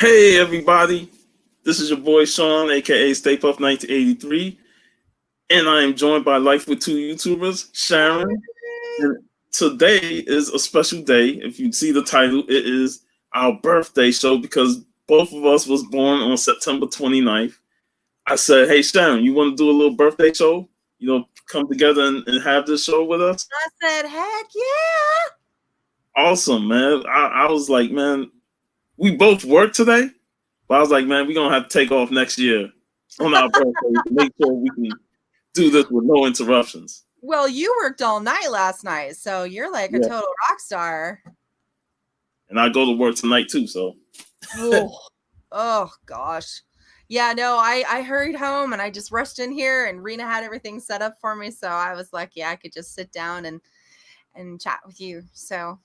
Hey everybody, this is your boy Sharon, aka Stay Puff 1983, and I am joined by Life with Two YouTubers, Sharon. Yay! And today is a special day. If you see the title, it is our birthday show because both of us was born on September 29th. I said, hey Sharon, you want to do a little birthday show? Come together and have this show with us? I said, heck yeah! Awesome, man. I was like, man, we both work today. But I was like, man, we're gonna have to take off next year on our birthday to make sure we can do this with no interruptions. Well, you worked all night last night, so you're like a Yeah. total rock star. And I go to work tonight too, so Oh gosh. Yeah, no, I hurried home and I just rushed in here and Rena had everything set up for me. So I was like, yeah, I could just sit down and chat with you. So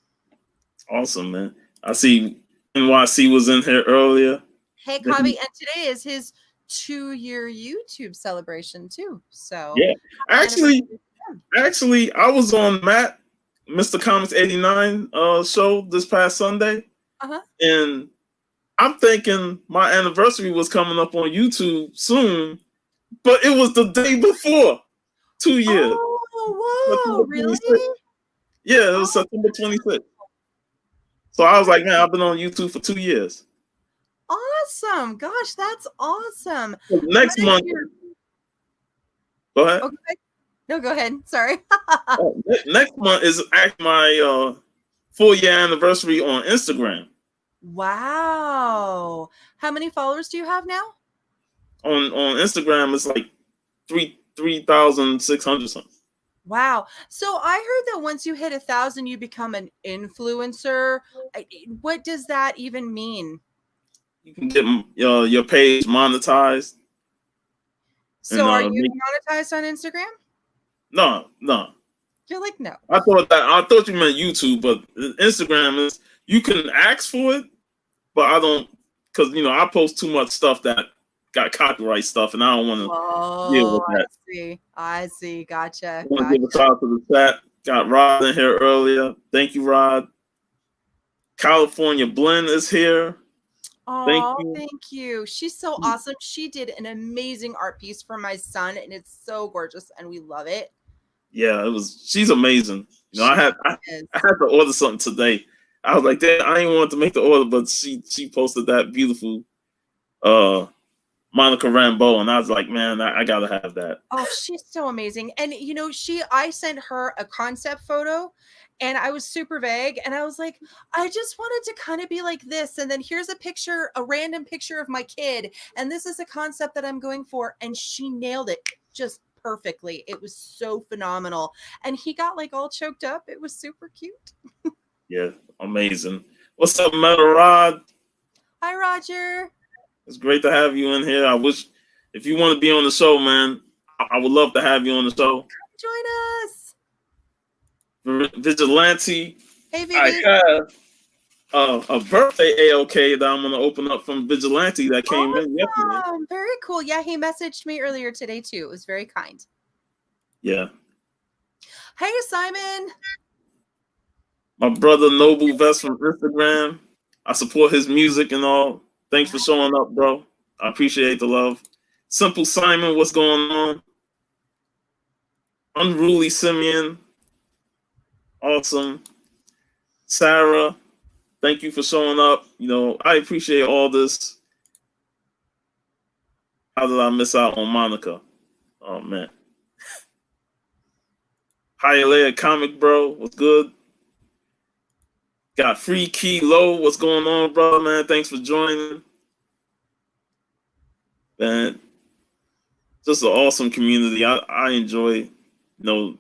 awesome, man. I see NYC was in here earlier. hey Cobby, and today is his 2-year YouTube celebration too. So Yeah. Actually, I was on Mr. Comics 89 show this past Sunday. Uh-huh. And I'm thinking my anniversary was coming up on YouTube soon, but it was the day before 2 years. Oh, whoa, really? Yeah, it was September 26th. So I was like, man, I've been on YouTube for 2 years. Awesome. Gosh, that's awesome. So next month. Go ahead. Okay. No, go ahead. Sorry. Next month is actually my 4-year anniversary on Instagram. Wow. How many followers do you have now? On Instagram, it's like 3,600 something. Wow. So I heard that once you hit 1,000, you become an influencer. What does that even mean? You can get your page monetized. So are you monetized on Instagram? No. You're like, no. I thought you meant YouTube, but Instagram is you can ask for it, but I don't, because I post too much stuff that got copyright stuff, and I don't want to deal with that. I see. Gotcha. I want to give a shout out to the chat. Got Rod in here earlier. Thank you, Rod. California Blend is here. Oh, thank you. She's so awesome. She did an amazing art piece for my son, and it's so gorgeous, and we love it. Yeah, she's amazing. I had to order something today. I was like, I didn't want to make the order, but she posted that beautiful Monica Rambeau, and I was like, man, I gotta have that. Oh, she's so amazing. And I sent her a concept photo and I was super vague and I was like, I just wanted to kind of be like this. And then here's a random picture of my kid. And this is a concept that I'm going for. And she nailed it just perfectly. It was so phenomenal. And he got like all choked up. It was super cute. Yeah, amazing. What's up, Metal Rod? Hi, Roger. It's great to have you in here. I wish if you want to be on the show, man, I would love to have you on the show. Join us. Vigilante. Hey, Vivi. I have a birthday AOK that I'm going to open up from Vigilante that came in yesterday. Very cool. Yeah, he messaged me earlier today, too. It was very kind. Yeah. Hey, Simon. My brother Noble Vest from Instagram. I support his music and all. Thanks for showing up, bro. I appreciate the love. Simple Simon, what's going on? Unruly Simeon. Awesome. Sarah, thank you for showing up. I appreciate all this. How did I miss out on Monica? Oh, man. Hialeah Comic Bro, what's good? Got Free Key Low. What's going on, brother, man? Thanks for joining. Man, just an awesome community. I enjoy,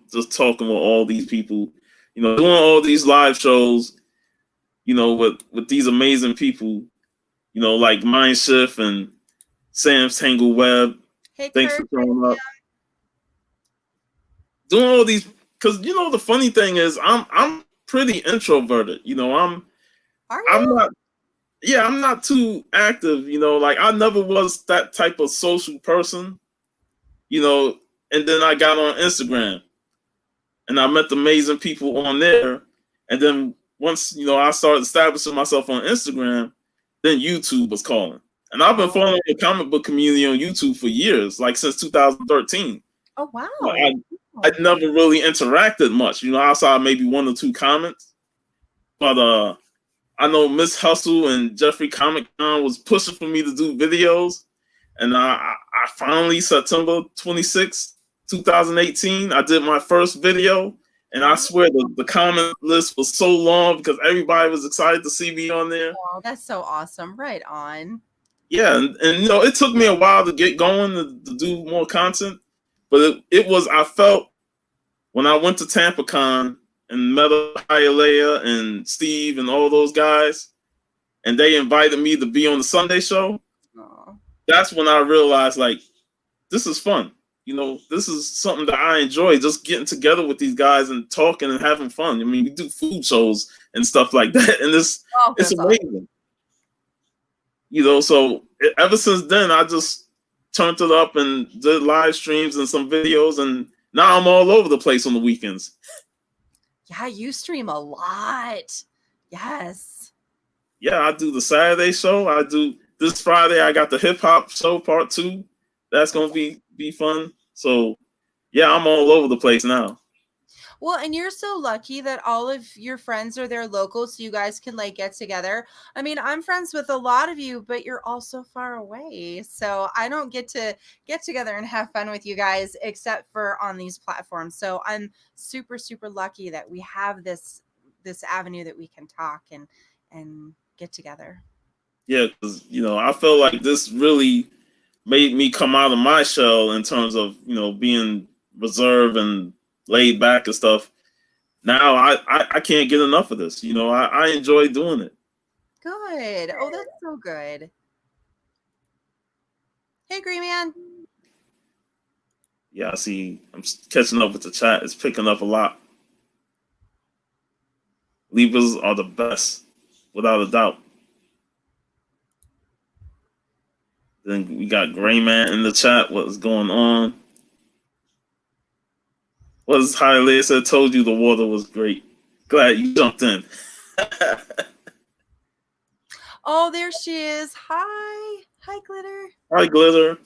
just talking with all these people, doing all these live shows, with these amazing people, like Mindshift and Sam's Tangle Web. Hey, thanks for showing up. Doing all these, because the funny thing is, I'm pretty introverted. I'm not too active, like I never was that type of social person, and then I got on Instagram and I met amazing people on there. And then once, I started establishing myself on Instagram, then YouTube was calling. And I've been Oh, following the comic book community on YouTube for years, like since 2013. oh But wow. I never really interacted much, outside maybe one or two comments. But I know Miss Hustle and Jeffrey Comic Con was pushing for me to do videos. And I finally, September 26, 2018, I did my first video. And I swear the comment list was so long because everybody was excited to see me on there. Oh, that's so awesome. Right on. Yeah, and it took me a while to get going to do more content. But I felt when I went to TampaCon and met Hialeah and Steve and all those guys, and they invited me to be on the Sunday show, Oh. that's when I realized, like, this is fun. This is something that I enjoy, just getting together with these guys and talking and having fun. I mean, we do food shows and stuff like that, and it's amazing. Awesome. So ever since then, I just turned it up and did live streams and some videos, and now I'm all over the place on the weekends. Yeah, you stream a lot. Yes. Yeah, I do the Saturday show. I do this Friday. I got the hip hop show part 2. That's gonna be fun. So yeah, I'm all over the place now. Well, and you're so lucky that all of your friends are there local, so you guys can like get together. I mean, I'm friends with a lot of you, but you're all so far away. So I don't get to get together and have fun with you guys except for on these platforms. So I'm super, super lucky that we have this avenue that we can talk and get together. Yeah, because I feel like this really made me come out of my shell in terms of being reserved and laid back and stuff. Now I can't get enough of this. I enjoy doing it. Good. Oh, that's so good. Hey, Green Man. Yeah, I see. I'm catching up with the chat. It's picking up a lot. Libras are the best, without a doubt. Then we got Gray Man in the chat. What's going on? What is Hialeah said? Told you the water was great. Glad you jumped in. Oh, there she is. Hi. Hi, Glitter. Hi, Glitter.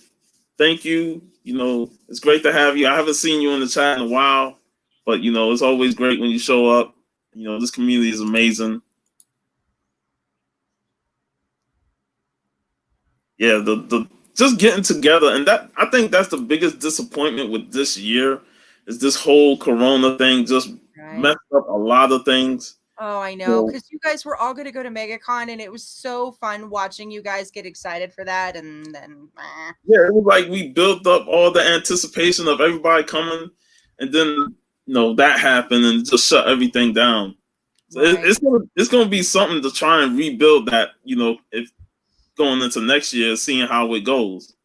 Thank you. It's great to have you. I haven't seen you in the chat in a while, but it's always great when you show up. This community is amazing. Yeah, the just getting together, and that I think that's the biggest disappointment with this year is this whole Corona thing just messed up a lot of things. Oh, I know, because you guys were all going to go to MegaCon, and it was so fun watching you guys get excited for that, and then yeah, it was like we built up all the anticipation of everybody coming, and then that happened and just shut everything down. So it's gonna be something to try and rebuild that. If going into next year, seeing how it goes.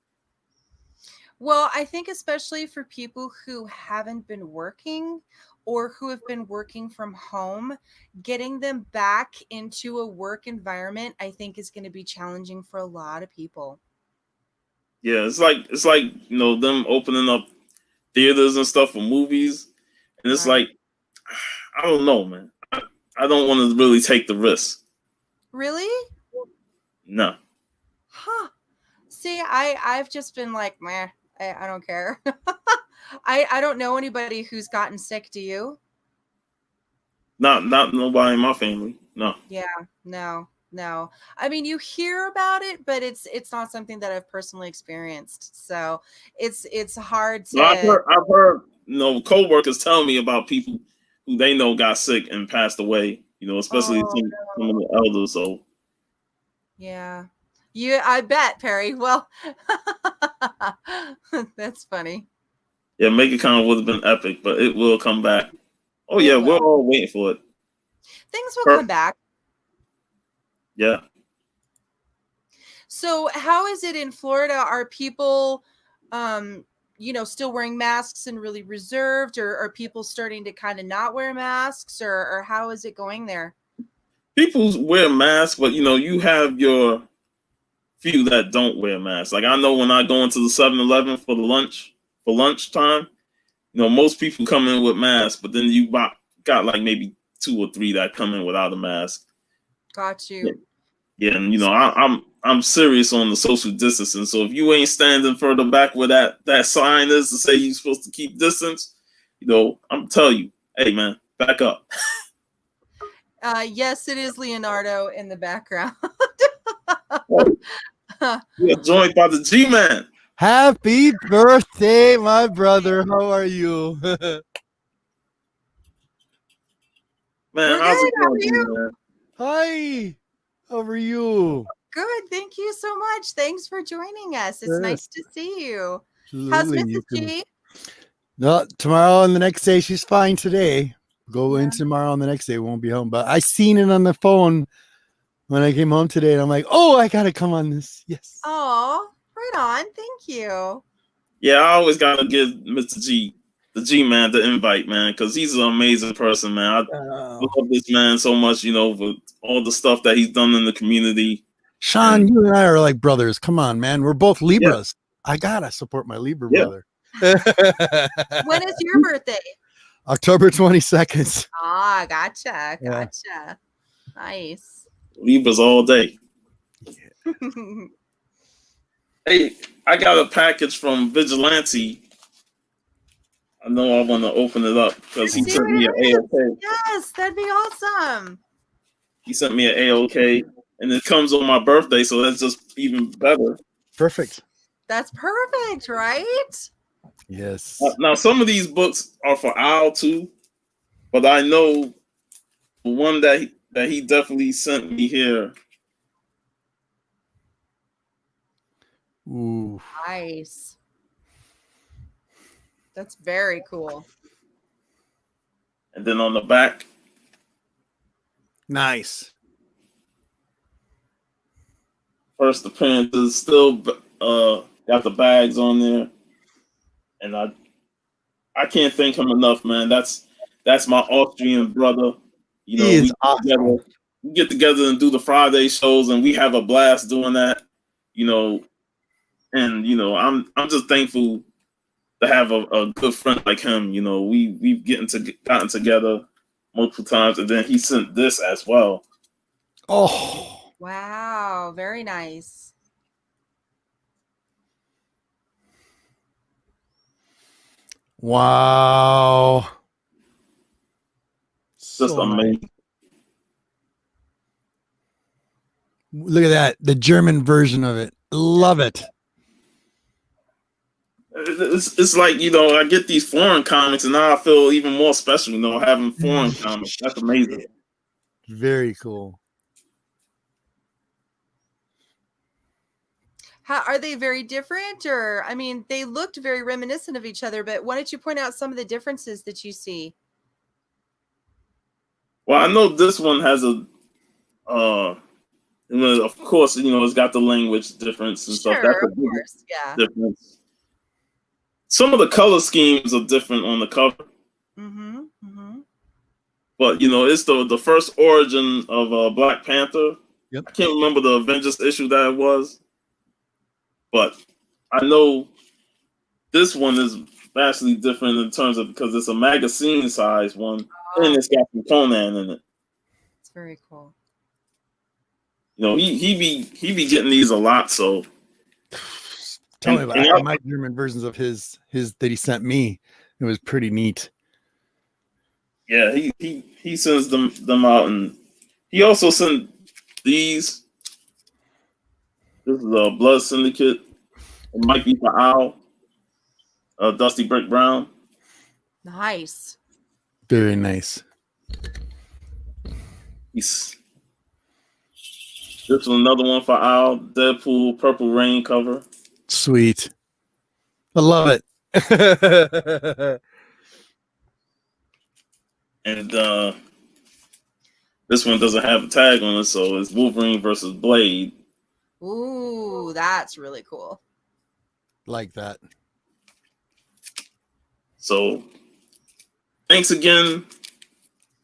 Well, I think especially for people who haven't been working or who have been working from home, getting them back into a work environment, I think is going to be challenging for a lot of people. Yeah, it's like them opening up theaters and stuff for movies, and it's like I don't know, man. I don't want to really take the risk. Really? No. Huh. See, I've just been like, meh, I don't care. I don't know anybody who's gotten sick. Do you? Not nobody in my family. No. Yeah, no. I mean, you hear about it, but it's not something that I've personally experienced. So it's hard to. Well, I've heard coworkers tell me about people who they know got sick and passed away. Especially some of the elders. So. Yeah. I bet, Perry. Well, that's funny. Yeah, MegaCon would have been epic, but it will come back. Oh yeah, we're all waiting for it. Things will come back. Yeah. So how is it in Florida? Are people still wearing masks and really reserved, or are people starting to kind of not wear masks, or how is it going there? People wear masks, but you have your few that don't wear masks. Like I know when I go into the 7-Eleven for lunchtime, most people come in with masks, but then you got like maybe 2 or 3 that come in without a mask. Got you. Yeah, and I'm serious on the social distancing. So if you ain't standing further back where that sign is to say you're supposed to keep distance, I'm telling you, hey man, back up. Yes, it is Leonardo in the background. You're joined by the G-Man. Happy birthday, my brother. How are you? Man, We're how's good. it How are going, you? man? Hi. How are you? Good. Thank you so much. Thanks for joining us. It's nice to see you. How's Absolutely. Mrs. G? No, tomorrow and the next day. She's fine today. Go in tomorrow and the next day. Won't be home. But I seen it on the phone when I came home today. And I'm like, oh, I got to come on this. Yes. Oh, right on. Thank you. Yeah, I always gotta give Mr. G, the G-Man, the invite, man, because he's an amazing person, man. I love this man so much, with all the stuff that he's done in the community. Sean, you and I are like brothers. Come on, man. We're both Libras. Yeah. I got to support my Libra brother. When is your birthday? October 22nd. Ah, gotcha. Gotcha. Nice. Libras all day. Hey, I got a package from Vigilante. I know I want to open it up because he sent me an AOK. Yes, that'd be awesome. He sent me an AOK, and it comes on my birthday, so that's just even better. Perfect. That's perfect, right? Yes. Now, some of these books are for Al too, but I know the one that he definitely sent me here. Ooh. Nice. That's very cool. And then on the back, nice. First appearances, still got the bags on there, and I can't thank him enough, man. That's my Austrian brother. He is awesome. We get together and do the Friday shows, and we have a blast doing that. And I'm just thankful to have a good friend like him. We've gotten together multiple times, and then he sent this as well. Oh, wow, very nice. Wow, Just amazing. Nice. Look at that, the German version of it. Love it. It's like, I get these foreign comics, and now I feel even more special, having foreign comics. That's amazing. Very cool. How are they very different? Or, I mean, they looked very reminiscent of each other, but why don't you point out some of the differences that you see? Well, I know this one has of course, it's got the language difference and stuff. That's a big difference. Some of the color schemes are different on the cover. Mm-hmm. Mm-hmm. But it's the first origin of Black Panther. Yep. I can't remember the Avengers issue that it was, but I know this one is vastly different in terms of, because it's a magazine size one, and it's got some Conan in it. It's very cool. He be getting these a lot. So tell me about my German versions of his that he sent me. It was pretty neat. Yeah, he sends them out, and he also sent these. This is a Blood Syndicate. It might be for Al. Dusty Brick Brown. Nice. Very nice. This is another one for Al. Deadpool Purple Rain cover. Sweet. I love it. And this one doesn't have a tag on it, so it's Wolverine versus Blade. Ooh, that's really cool. Like that. So, thanks again,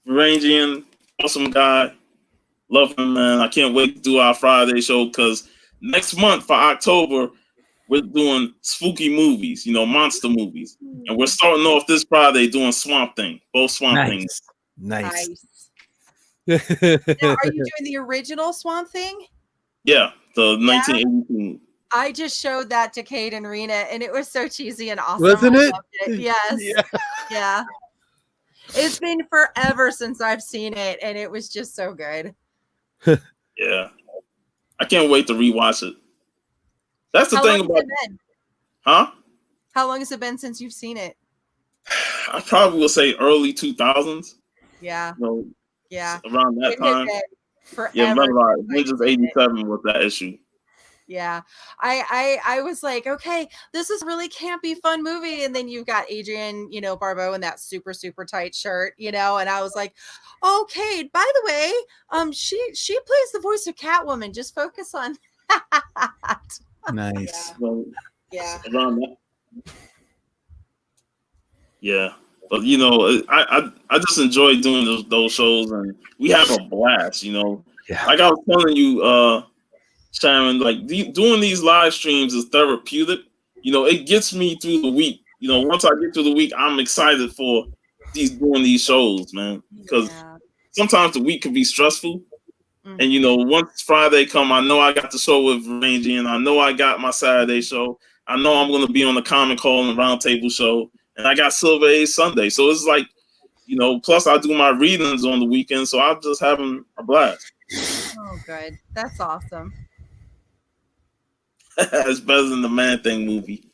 Rangian. Awesome guy. Love him, man. I can't wait to do our Friday show, because next month for October, we're doing spooky movies, monster movies. And we're starting off this Friday doing Swamp Thing. Both Swamp Things. Nice. Now, are you doing the original Swamp Thing? Yeah, the Yeah. 1982. I just showed that to Kate and Rena, and it was so cheesy and awesome. Wasn't I it? loved it. Yes. Yeah. Yeah. It's been forever since I've seen it, and it was just so good. Yeah, I can't wait to rewatch it. That's the How long thing has about, it been? huh? How long has it been since you've seen it? I probably will say early 2000s. Yeah. You know, Yeah. around that It had time. been Yeah, forever remember, since I've Avengers seen it. 87 was that issue. Yeah. I was like, okay, this is a really campy, fun movie. And then you've got Adrienne, Barbeau in that super, super tight shirt, and I was like, okay, by the way, she plays the voice of Catwoman. Just focus on that. Nice. So, Yeah. around that. Yeah. But I just enjoy doing those shows, and we have a blast. Yeah. Like I was telling you, Sharon, like doing these live streams is therapeutic. It gets me through the week. Once I get through the week, I'm excited for doing these shows, man. Because Yeah. sometimes the week can be stressful, Mhm. and once Friday come, I know I got the show with Rangy, and I know I got my Saturday show. I know I'm going to be on the Comic Call and Roundtable show, and I got Silver Age Sunday. So it's like, plus I do my readings on the weekend, so I'm just having a blast. Oh, good. That's awesome. It's better than the Man Thing movie.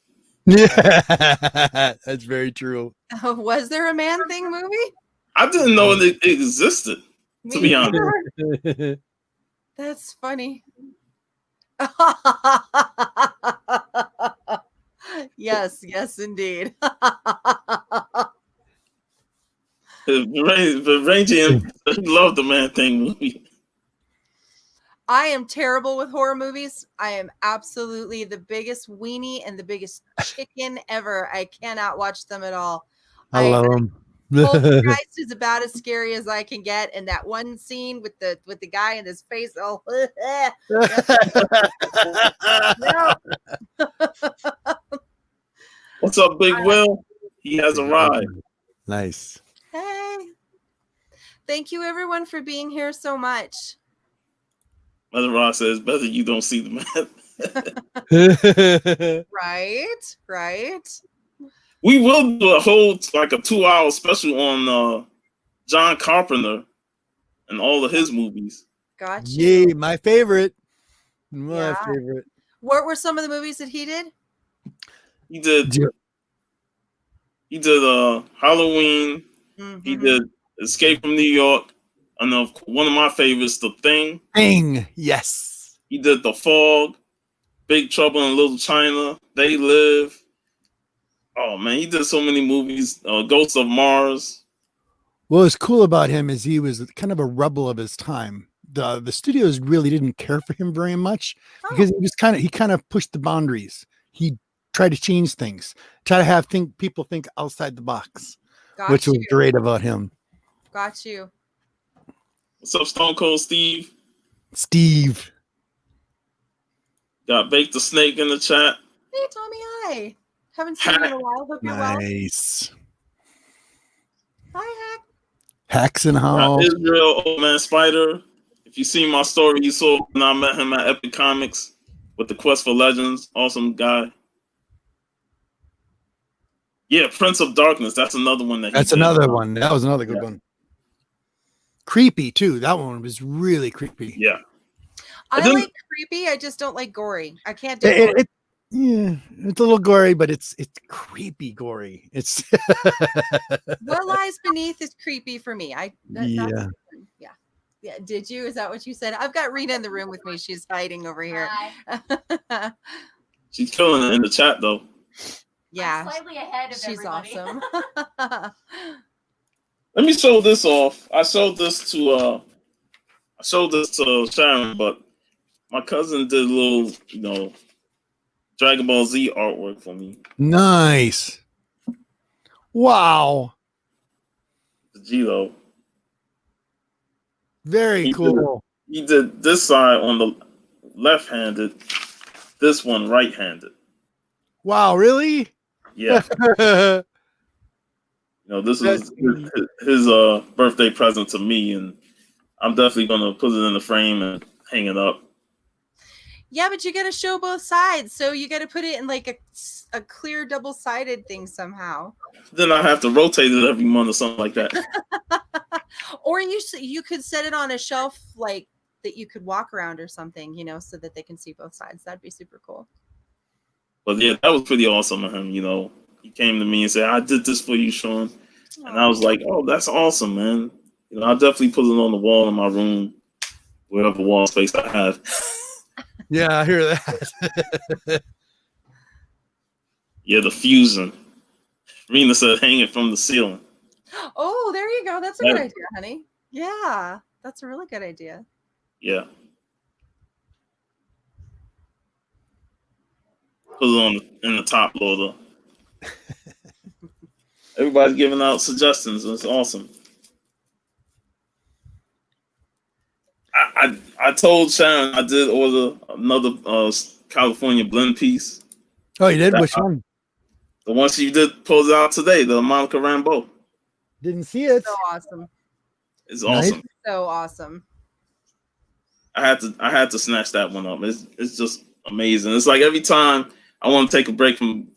Yeah, that's very true. Was there a Man Thing movie? I didn't know it existed, to be honest. Neither. That's funny. Yes, indeed. Rangy loved the Man Thing movie. I am terrible with horror movies. I am absolutely the biggest weenie and the biggest chicken ever. I cannot watch them at all. I love them. Poltergeist is about as scary as I can get, and that one scene with the guy in his face. Oh, no. What's up, Big Will? He has arrived. Nice. Hey, thank you everyone for being here so much. Mother Ross says, better you don't see the man. Right. We will do a 2-hour special on John Carpenter and all of his movies. Got you. Yay, my favorite. Yeah. What were some of the movies that he did? He did Halloween. Mm-hmm. He did Escape from New York. And one of my favorites, The Thing. Yes. He did The Fog, Big Trouble in Little China, They Live. Oh man, he did so many movies. Ghosts of Mars. What was cool about him is he was kind of a rebel of his time. The studios really didn't care for him very much because he kind of pushed the boundaries. He tried to change things, try to have people think outside the box, which was great about him. Got you. What's up, Stone Cold Steve? Steve. Got Bake the Snake in the chat. Hey, Tommy, hi. Haven't seen you in a while. Hope you're well. Nice. Hi, Hack. Hacks and how Israel, Old Man Spider. If you see my story, you saw when I met him at Epic Comics with the Quest for Legends. Awesome guy. Yeah, Prince of Darkness. That's another one that. That's another one. That was another good one. Creepy too. That one was really creepy. Yeah. I like creepy. I just don't like gory. I can't do it. Yeah, it's a little gory, but it's creepy gory. It's What lies beneath is creepy for me. Yeah. Did you? Is that what you said? I've got Rita in the room with me. She's hiding over here. She's killing it in the chat though. Yeah, I'm slightly ahead of she's everybody. awesome. Let me show this off. I showed this to Sharon, but my cousin did a little, Dragon Ball Z artwork for me. Nice. Wow. The G-Lo. Very cool. He did this side on the left-handed, this one right-handed. Wow, really? Yeah. This is his birthday present to me, and I'm definitely gonna put it in the frame and hang it up. Yeah, but you got to show both sides. So you got to put it in like a clear double-sided thing somehow. Then I have to rotate it every month or something like that. Or you could set it on a shelf like that you could walk around or something, you know, so that they can see both sides. That'd be super cool. But yeah, that was pretty awesome of him. You know, he came to me and said, "I did this for you, Sean," and I was like, "Oh, that's awesome, man." You know, I'll definitely put it on the wall in my room, wherever wall space I have. Yeah, I hear that. Yeah, the fusion. Rena said, "Hang it from the ceiling." Oh, there you go. That's a good idea, honey. Yeah, that's a really good idea. Yeah. Put it on in the top loader. Everybody's giving out suggestions. It's awesome. I told Sharon I did order another California blend piece. Oh, you did? Which one? The one she did pulls out today, the Monica Rambeau. Didn't see it. So awesome. It's awesome. Nice. So awesome. I had to snatch that one up. It's just amazing. It's like every time I want to take a break from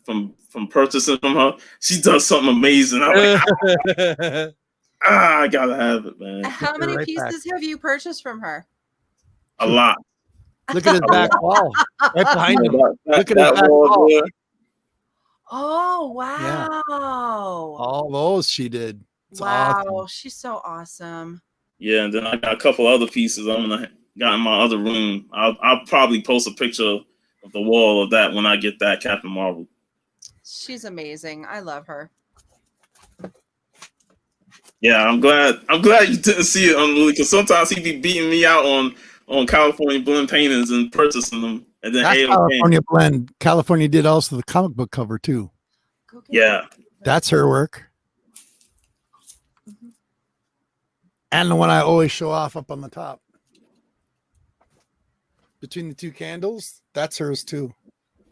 purchasing from her, she does something amazing. I'm like, I gotta have it, man. How many pieces have you purchased from her? A lot. Look at his back wall. Right behind him. Look at his back wall wall. there. Oh, wow. Yeah. All those she did. It's awesome. She's so awesome. Yeah, and then I got a couple other pieces I'm gonna got in my other room. I'll probably post a picture of the wall of that when I get that Captain Marvel. She's amazing. I love her. Yeah, I'm glad you didn't see it on Louis, because sometimes he be beating me out on California blend paintings and purchasing them, and then That's California blend. California did also the comic book cover too. Yeah, that's her work. And the one I always show off up on the top. Between the two candles, that's hers too.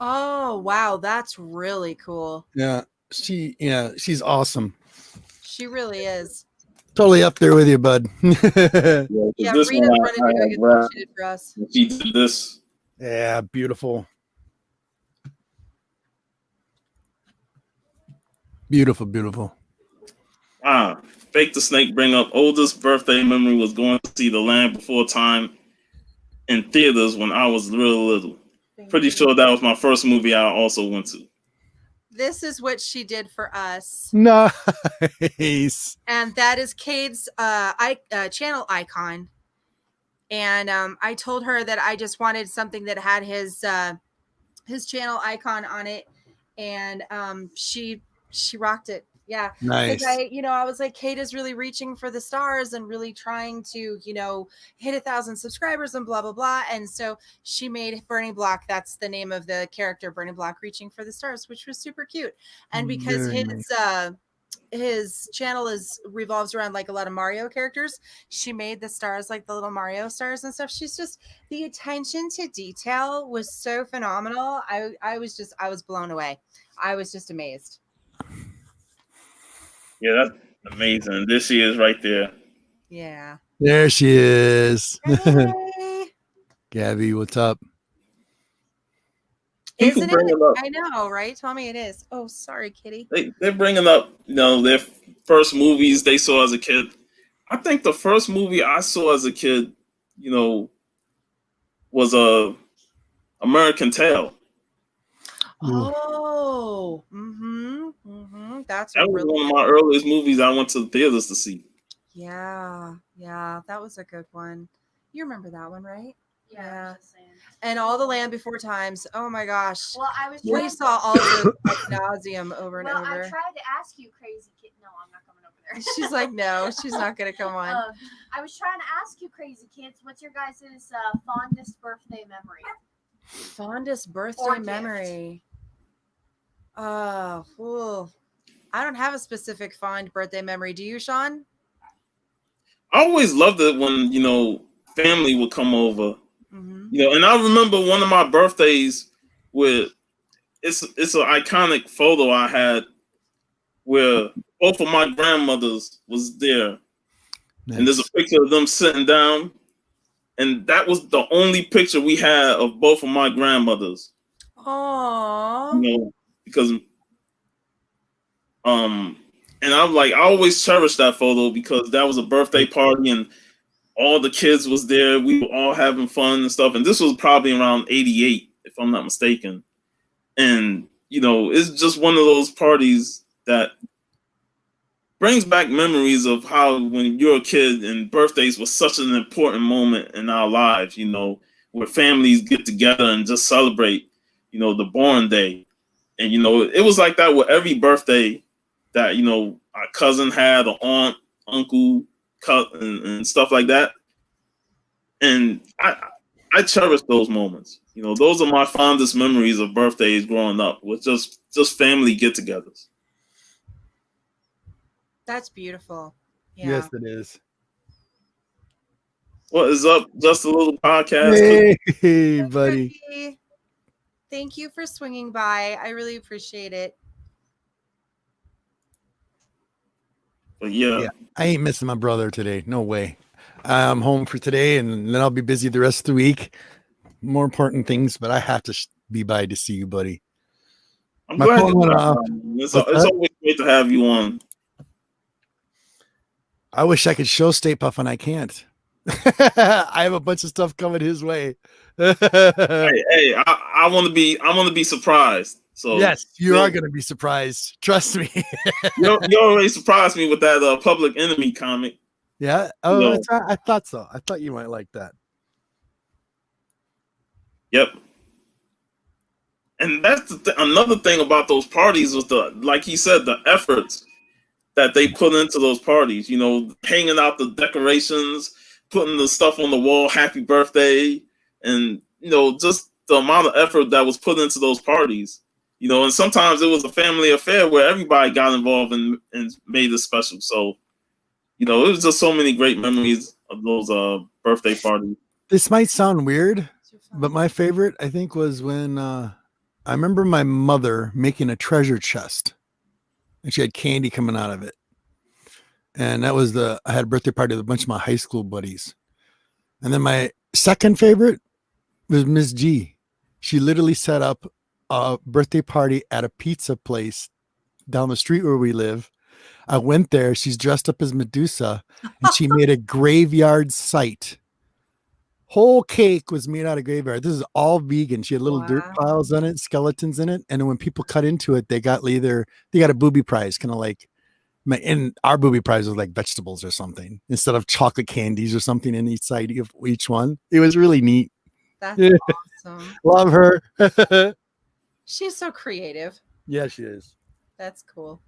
Oh, wow. That's really cool. Yeah, she's awesome. She really is. Totally up there with you, bud. Yeah, Rita's running to go get what she did for us. She did this. Yeah, beautiful. Beautiful, beautiful. Fake the Snake bring up oldest birthday memory was going to see The Land Before Time in theaters when I was real little. Pretty sure that was my first movie I also went to. This is what she did for us. Nice. And that is Cade's channel icon. And I told her that I just wanted something that had his channel icon on it, and she rocked it. Yeah. Nice. I was like, Kate is really reaching for the stars and really trying to, hit 1,000 subscribers and blah, blah, blah. And so she made Burning Block. That's the name of the character, Burning Block, reaching for the stars, which was super cute. And because his channel revolves around like a lot of Mario characters, she made the stars like the little Mario stars and stuff. She's just, the attention to detail was so phenomenal. I was blown away. I was just amazed. Yeah, that's amazing. There she is right there. Yeah. There she is. Hey. Gabby, what's up? Isn't it? I know, right? Tell me it is. Oh, sorry, kitty. They're bringing up, their first movies they saw as a kid. I think the first movie I saw as a kid, was American Tail. Oh, that was one of my earliest movies I went to the theaters to see. Yeah, that was a good one. You remember that one, right? Yeah. And All the Land Before Times. Oh my gosh. Well, we saw all the nauseum over and over. I tried to ask you, Crazy Kid. No, I'm not coming over there. She's like, no, she's not gonna come on. I was trying to ask you, Crazy Kids, what's your guys' fondest birthday memory? Fondest birthday memory. I don't have a specific fond birthday memory. Do you, Sean? I always loved it when, family would come over. And I remember one of my birthdays where it's an iconic photo I had where both of my grandmothers was there. Nice. And there's a picture of them sitting down and that was the only picture we had of both of my grandmothers. Aww. You know, because and I'm like, I always cherish that photo because that was a birthday party and all the kids was there. We were all having fun and stuff. And this was probably around 88, if I'm not mistaken. And, you know, it's just one of those parties that brings back memories of how when you're a kid and birthdays was such an important moment in our lives, you know, where families get together and just celebrate, you know, the born day. And, you know, it was like that with every birthday that, you know, our cousin had, or aunt, uncle, and stuff like that. And I cherish those moments. You know, those are my fondest memories of birthdays growing up, with just family get-togethers. That's beautiful. Yeah. Yes, it is. What is up? Just a little podcast. Hey, buddy. Cookie. Thank you for swinging by. I really appreciate it. But yeah. I ain't missing my brother today. No way. I'm home for today, and then I'll be busy the rest of the week. More important things, but I have to be by to see you, buddy. I'm glad you went off. It's always great to have you on. I wish I could show Stay Puff, and I can't. I have a bunch of stuff coming his way. Hey, I want to be surprised. So yes, you are going to be surprised. Trust me. you already surprised me with that Public Enemy comic. Yeah. Oh, that's right. I thought so. I thought you might like that. Yep. And that's another thing about those parties was like he said, the efforts that they put into those parties. You know, hanging out the decorations, putting the stuff on the wall, happy birthday, and you know, just the amount of effort that was put into those parties. You know, and sometimes it was a family affair where everybody got involved and made it special. So, you know, it was just so many great memories of those birthday parties. This might sound weird, but my favorite, I think, was when I remember my mother making a treasure chest, and she had candy coming out of it. And that was I had a birthday party with a bunch of my high school buddies. And then my second favorite was Miss G. She literally set up a birthday party at a pizza place down the street where we live. I went there. She's dressed up as Medusa, and she made a graveyard site. Whole cake was made out of graveyard. This is all vegan. She had little dirt piles on it, skeletons in it, and when people cut into it, they got a booby prize, kind of like. And our booby prize was like vegetables or something instead of chocolate candies or something in each side of each one. It was really neat. That's awesome. Love her. She's so creative. Yeah, she is. That's cool.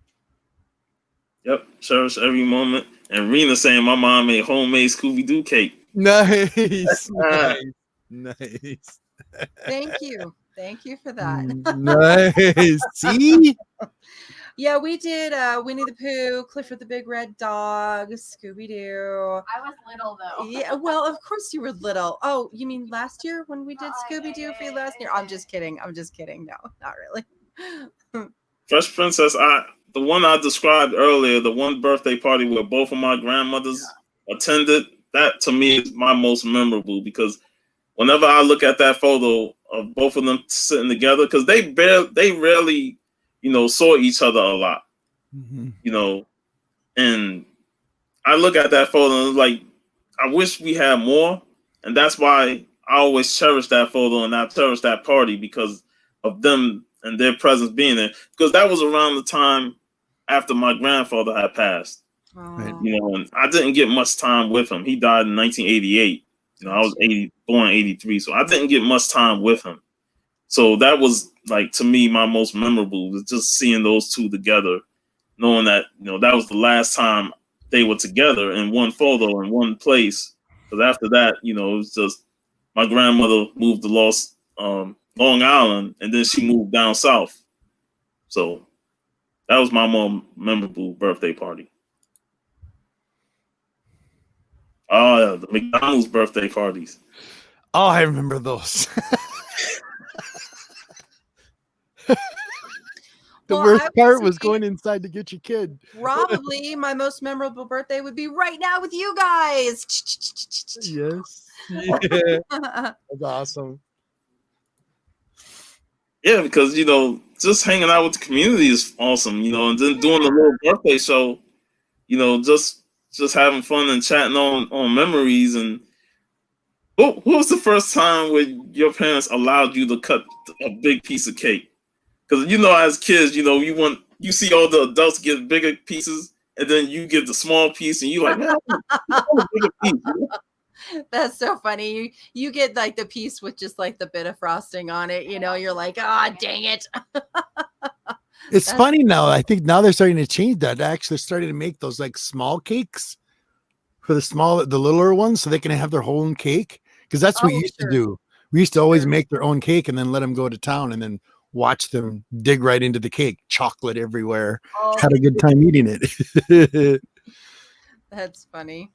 Yep, cherish every moment. And Rena saying my mom made homemade Scooby-Doo cake. Nice. Nice. Thank you. Thank you for that. Nice. See? Yeah, we did Winnie the Pooh, Clifford the Big Red Dog, Scooby-Doo. I was little though. Yeah, well, of course you were little. Oh, you mean last year when we did Scooby-Doo for you last year? I'm just kidding. No, not really. Fresh Princess, the one I described earlier, the one birthday party where both of my grandmothers attended, that to me is my most memorable because whenever I look at that photo of both of them sitting together, because they rarely, you know, saw each other a lot, you know, and I look at that photo and like, I wish we had more, and that's why I always cherish that photo and I cherish that party because of them and their presence being there, because that was around the time after my grandfather had passed. Right. You know, and I didn't get much time with him. He died in 1988. You know, I was born in 83, so I didn't get much time with him. So that was like, to me, my most memorable was just seeing those two together, knowing that, you know, that was the last time they were together in one photo in one place. Because after that, you know, it was just my grandmother moved to Long Island, and then she moved down south. So that was my more memorable birthday party. Oh, yeah, the McDonald's birthday parties. Oh, I remember those. The worst part was going inside to get your kid. Probably my most memorable birthday would be right now with you guys. Yes. Yeah, that's awesome. Yeah, because just hanging out with the community is awesome. And then doing the little birthday show. Just having fun and chatting on memories. And what was the first time when your parents allowed you to cut a big piece of cake? Because as kids, you see all the adults get bigger pieces, and then you get the small piece, and you like, man, I want a bigger piece. That's so funny. You get like the piece with just like the bit of frosting on it. You're like, ah, dang it. It's funny now. I think now they're starting to change that. They're actually starting to make those like small cakes for the littler ones, so they can have their own cake. Because that's what we used to do. We used to always make their own cake and then let them go to town and then watch them dig right into the cake, chocolate everywhere. Had a good time eating it. That's funny.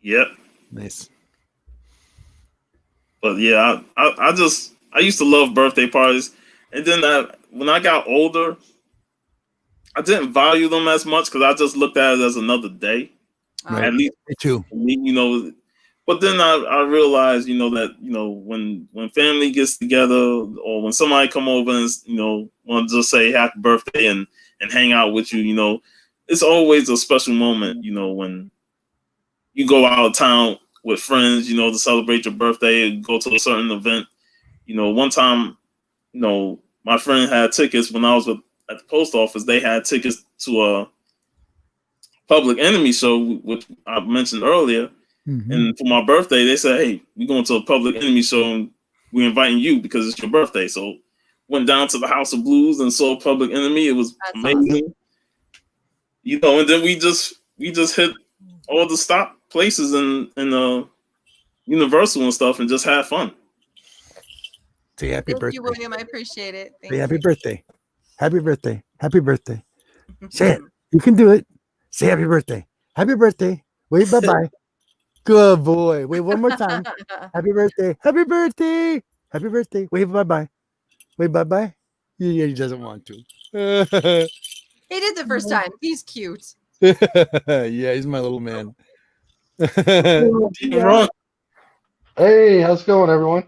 Yep. Nice. But yeah, I used to love birthday parties, and then when I got older, I didn't value them as much because I just looked at it as another day. Right. At least me too. But then I realized, that when family gets together or when somebody come over and want to just say happy birthday and hang out with you, it's always a special moment, when you go out of town with friends, to celebrate your birthday and go to a certain event. One time, my friend had tickets when I was at the post office. They had tickets to a Public Enemy show, which I mentioned earlier. Mm-hmm. And for my birthday, they said, hey, we're going to a Public Enemy show and we're inviting you because it's your birthday. So went down to the House of Blues and saw Public Enemy. It was amazing. Awesome. And then we just hit all the stop places in Universal and stuff and just had fun. Say happy birthday. Thank you, William. I appreciate it. Say happy birthday. Happy birthday. Happy birthday. Say it. You can do it. Say happy birthday. Happy birthday. Wait, bye-bye. Good boy. Wait, one more time. Happy birthday. Happy birthday. Happy birthday. Wait, bye-bye. Wait, bye-bye. Yeah, he doesn't want to. He did the first time. He's cute. Yeah, he's my little man. Hey, how's it going, everyone?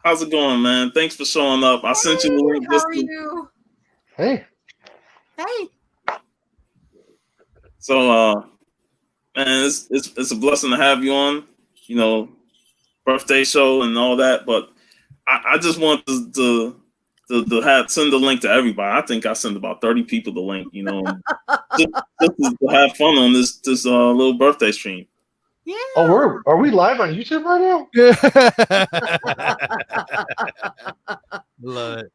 How's it going, man? Thanks for showing up. I sent you the link. How are you? Hey. Hey. So, man, it's a blessing to have you on, birthday show and all that. But I just want to send the link to everybody. I think I sent about 30 people the link, just to have fun on this little birthday stream. Yeah. Oh, are we live on YouTube right now? Love it.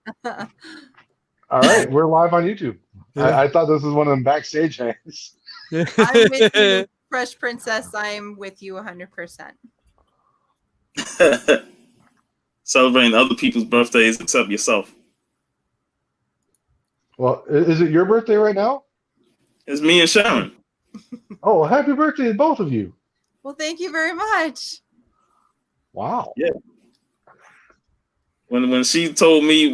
All right, we're live on YouTube. Yeah. I thought this was one of them backstage hangs. I'm with you, Fresh Princess. I'm with you 100%. Celebrating other people's birthdays except yourself. Well, is it your birthday right now? It's me and Sharon. Oh, happy birthday to both of you. Well, thank you very much. Wow. Yeah. When she told me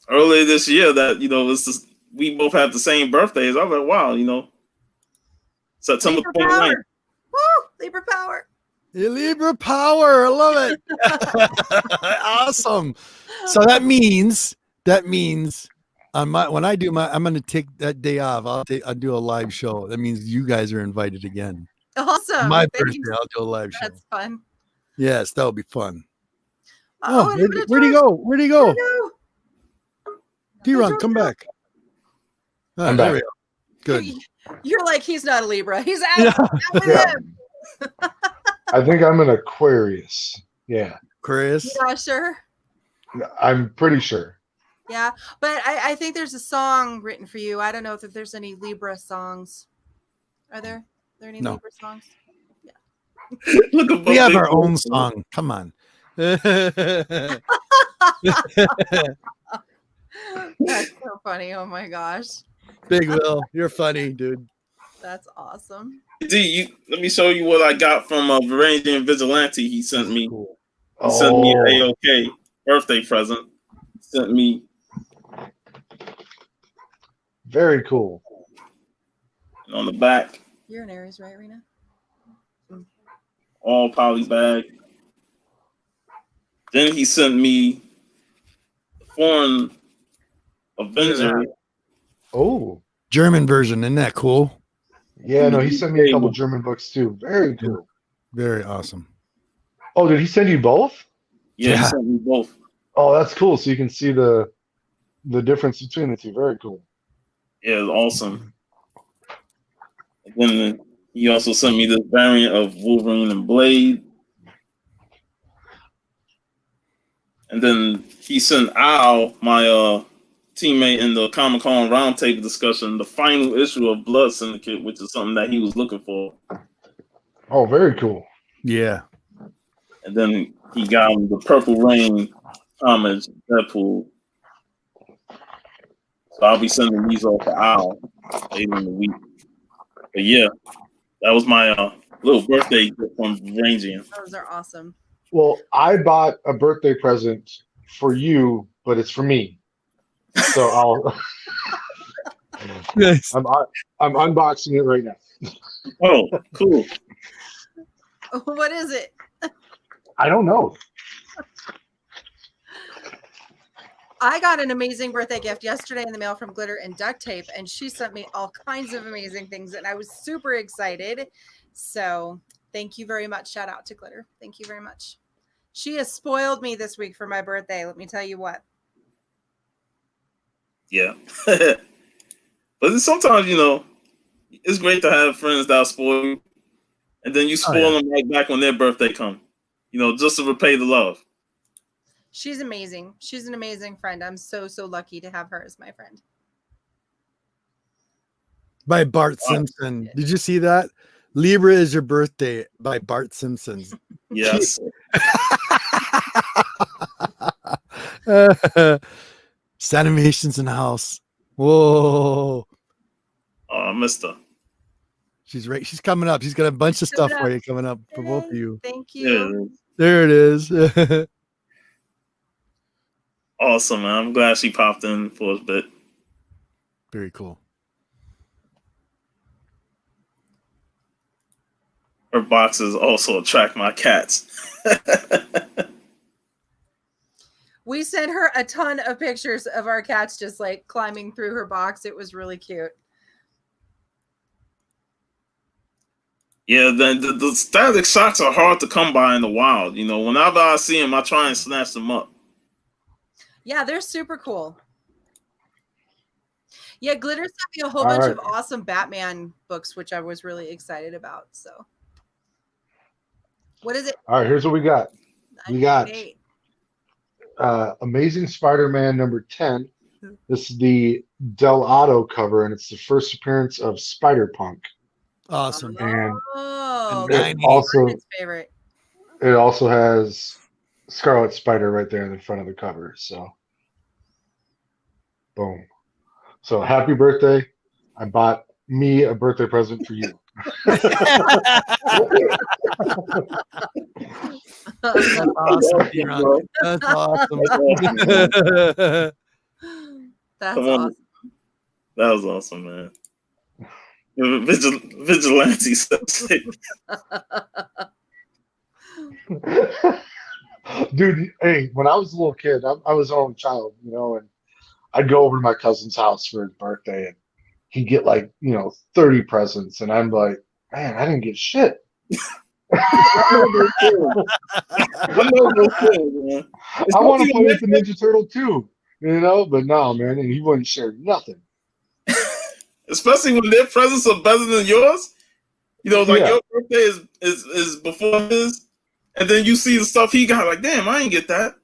earlier this year that we both have the same birthdays, I was like, wow, September 29th. Woo! Libra power. Libra power. I love it. Awesome. So that means when I do I'm going to take that day off. I'll do a live show. That means you guys are invited again. Awesome. My birthday, I'll do a live show. That's fun. Yes, that'll be fun. Where'd he go? Where'd he go? D-Ron, come back. I'm back. There we go. Good. You're like, he's not a Libra. He's out. With him. I think I'm an Aquarius. Yeah. Aquarius? Yeah, sure. I'm pretty sure. Yeah, but I think there's a song written for you. I don't know if there's any Libra songs. Are there any Libra songs? Yeah. We have our own song. Come on. That's so funny. Oh my gosh. Big Will, you're funny, dude. That's awesome. Let me show you what I got from Varangian Vigilante. He sent me. Cool. He sent me an AOK birthday present. Sent me. Very cool. And on the back. You're an Aries, right, Rena? all poly bag. Then he sent me foreign Avenger. Oh, German version, isn't that cool? yeah. No, he sent me a couple German books too. Very cool. Very awesome. Oh, did he send you both? Yeah, he Yeah. sent me both. Oh, that's cool. So you can see the difference between the two. Very cool. Yeah, it's awesome. And then he also sent me this variant of Wolverine and Blade. And then he sent Al, my teammate in the Comic-Con roundtable discussion, the final issue of Blood Syndicate, which is something that he was looking for. Oh, very cool. Yeah. And then he got him the Purple Rain homage Deadpool. So I'll be sending these off to Al later in the week. But yeah, that was my little birthday gift from Rangian. Those are awesome. Well, I bought a birthday present for you, but it's for me. So I'll. Nice. I'm unboxing it right now. Oh, cool. What is it? I don't know. I got an amazing birthday gift yesterday in the mail from Glitter and Duct Tape, and she sent me all kinds of amazing things, and I was super excited. So thank you very much. Shout out to Glitter. Thank you very much. She has spoiled me this week for my birthday. Let me tell you what. Yeah. But sometimes, it's great to have friends that spoil you, and then you spoil them right back when their birthday comes. Just to repay the love. She's amazing. She's an amazing friend. I'm so lucky to have her as my friend. By Bart Simpson. Did you see that? Libra is your birthday by Bart Simpson. Yes. Animations in the house. Whoa. Oh, I missed her. She's right. She's coming up. She's got a bunch of stuff for you coming up for both of you. Thank you. Yeah, There it is. awesome, man. I'm glad she popped in for a bit. Very cool. Her boxes also attract my cats. We sent her a ton of pictures of our cats just like climbing through her box. It was really cute. Yeah, the static shocks are hard to come by in the wild. Whenever I see them, I try and snatch them up. Yeah, they're super cool. Yeah, Glitter sent me a whole bunch of awesome Batman books, which I was really excited about. So, what is it? All right, here's what we got. We got 98. Amazing Spider-Man number 10. This is the Del Otto cover, and it's the first appearance of Spider-Punk. Awesome. And that's also his favorite. It also has Scarlet Spider right there in the front of the cover. So, boom. So, happy birthday. I bought me a birthday present for you. That's awesome. That's awesome. That's awesome. That was awesome, man. Vigilante stuff. Dude, hey, when I was a little kid, I was an only child, and I'd go over to my cousin's house for his birthday, and he'd get 30 presents, and I'm like, man, I didn't get shit. I want to play with the Ninja Turtle too, but no, man, and he wouldn't share nothing. Especially when their presents are better than yours. Your birthday is before his, and then you see the stuff he got, like, damn, I ain't get that.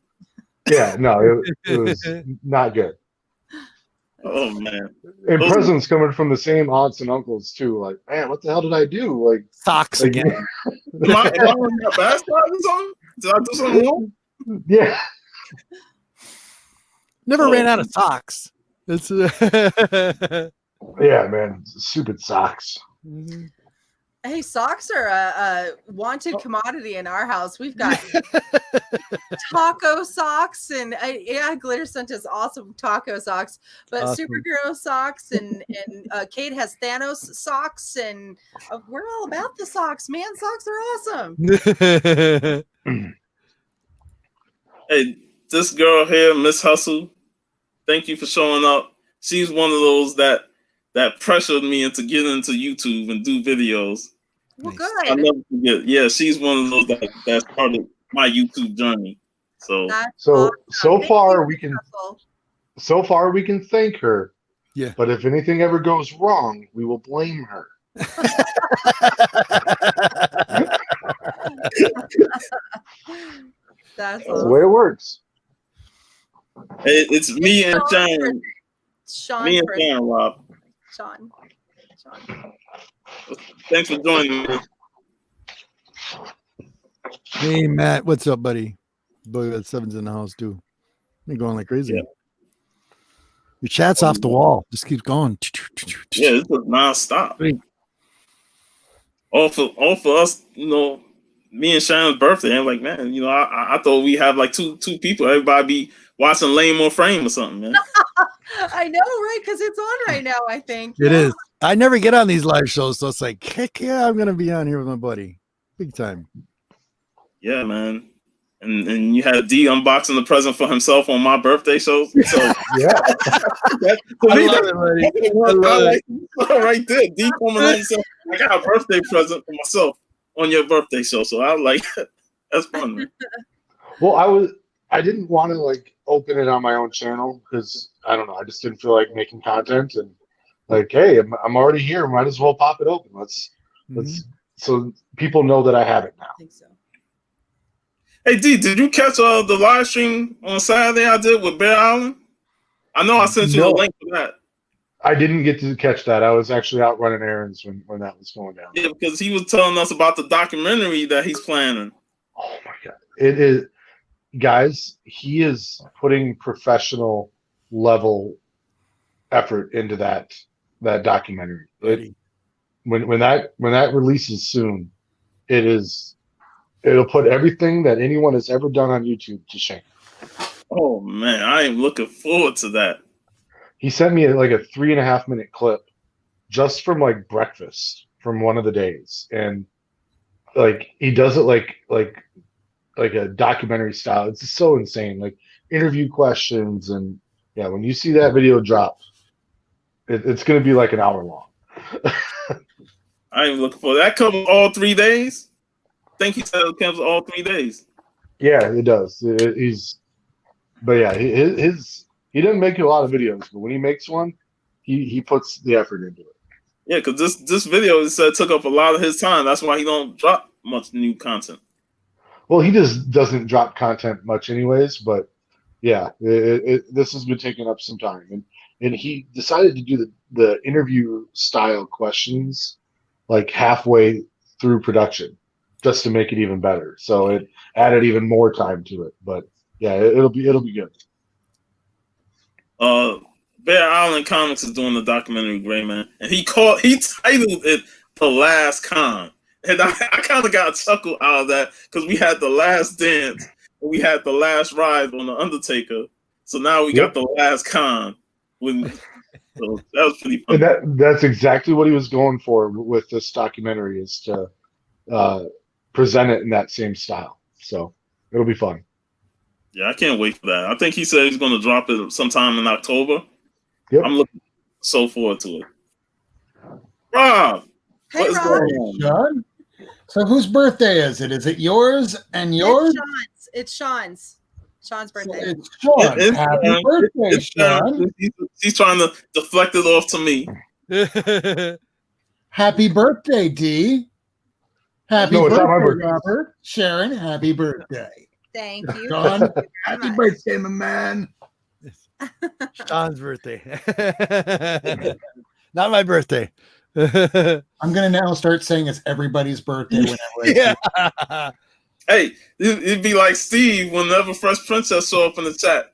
Yeah, no, it was not good. Oh man! And presents coming from the same aunts and uncles too. Like, man, what the hell did I do? Like socks again. Am I on that bad side or something? Did I do something wrong? Yeah. Never ran out of socks. It's yeah, man, stupid socks. Mm-hmm. Hey, socks are a wanted commodity in our house. We've got taco socks and yeah, Glitter sent us awesome taco socks, but Awesome. superhero socks and Kate has Thanos socks, and we're all about the socks, man. Socks are awesome. Hey, this girl here, Miss Hustle, thank you for showing up. She's one of those that pressured me into getting into YouTube and do videos. Well, Nice. good. I never forget. Yeah, she's one of those that started my YouTube journey. So That's So awesome. so Thank far you, we Miss can Hustle. so far we can thank her. Yeah. But if anything ever goes wrong, we will blame her. That's That's the awesome. way it works. it's me and Sharon. Sean's Me and birthday. Sharon, Rob. Sean. Thanks for joining me. Hey, Matt, what's up, buddy? Boy, that seven's in the house too. You're going like crazy. Yeah. Your chat's off the wall. Just keeps going. Yeah, it's nonstop. Great. All for us, me and Sharon's birthday. I'm like, man, I thought we have like two people. Everybody be watching Lame or Frame or something, man. I know, right? Because it's on right now, I think. It is. I never get on these live shows, so it's like, heck yeah, I'm gonna be on here with my buddy. Big time. Yeah, man. And you had D unboxing the present for himself on my birthday show. So Yeah. I love it, buddy. I love it. right there, D coming on and saying, I got a birthday present for myself on your birthday show. So I was like, that's fun, man. Well, I didn't want to like open it on my own channel because I don't know. I just didn't feel like making content and like, hey, I'm already here. Might as well pop it open. Let's so people know that I have it now. I think so. Hey D, did you catch the live stream on Saturday I did with Bear Island? I know I sent you No. the link for that. I didn't get to catch that. I was actually out running errands when that was going down. Yeah, because he was telling us about the documentary that he's planning. Oh my god. It is, guys, he is putting professional level effort into that documentary. When that releases soon, it'll put everything that anyone has ever done on YouTube to shame. Oh man, I am looking forward to that. He sent me like a 3.5 minute clip just from like breakfast from one of the days, and like he does it like a documentary style. It's so insane, like interview questions, and yeah, when you see that video drop, it's going to be like an hour long. I am looking forward. That covers all 3 days. I think he said it covers all 3 days. Yeah, it does. But yeah, he doesn't make a lot of videos, but when he makes one, he puts the effort into it. Yeah, because this video he said took up a lot of his time. That's why he don't drop much new content. Well, he just doesn't drop content much, anyways. But yeah, this has been taking up some time, and he decided to do the interview style questions like halfway through production, just to make it even better. So it added even more time to it. But yeah, it'll be good. Bear Island Comics is doing the documentary, Gray Man, and he titled it "The Last Con," and I kind of got a chuckle out of that because we had the Last Dance, and we had the Last Ride on the Undertaker, so now we got the Last Con. So that was pretty funny. And that's exactly what he was going for with this documentary, is to present it in that same style. So it'll be fun. Yeah, I can't wait for that. I think he said he's going to drop it sometime in October. Yep. I'm looking so forward to it. Rob, Hey, what is Rob. going on? Sean? So whose birthday is it? Is it yours and yours? It's Sean's. Sean's So birthday. it's Sean. It's Happy Sharon. birthday, It's Sean. He's trying to deflect it off to me. Happy birthday, D. Happy No, it's not my birthday, birthday. Robert. Sharon, happy birthday. Thank you. Sean, Thank you very happy much. birthday, my man. Sean's birthday. Not my birthday. I'm going to now start saying it's everybody's birthday whenever I Yeah. Hey, it'd be like Steve whenever Fresh Princess show up in the chat.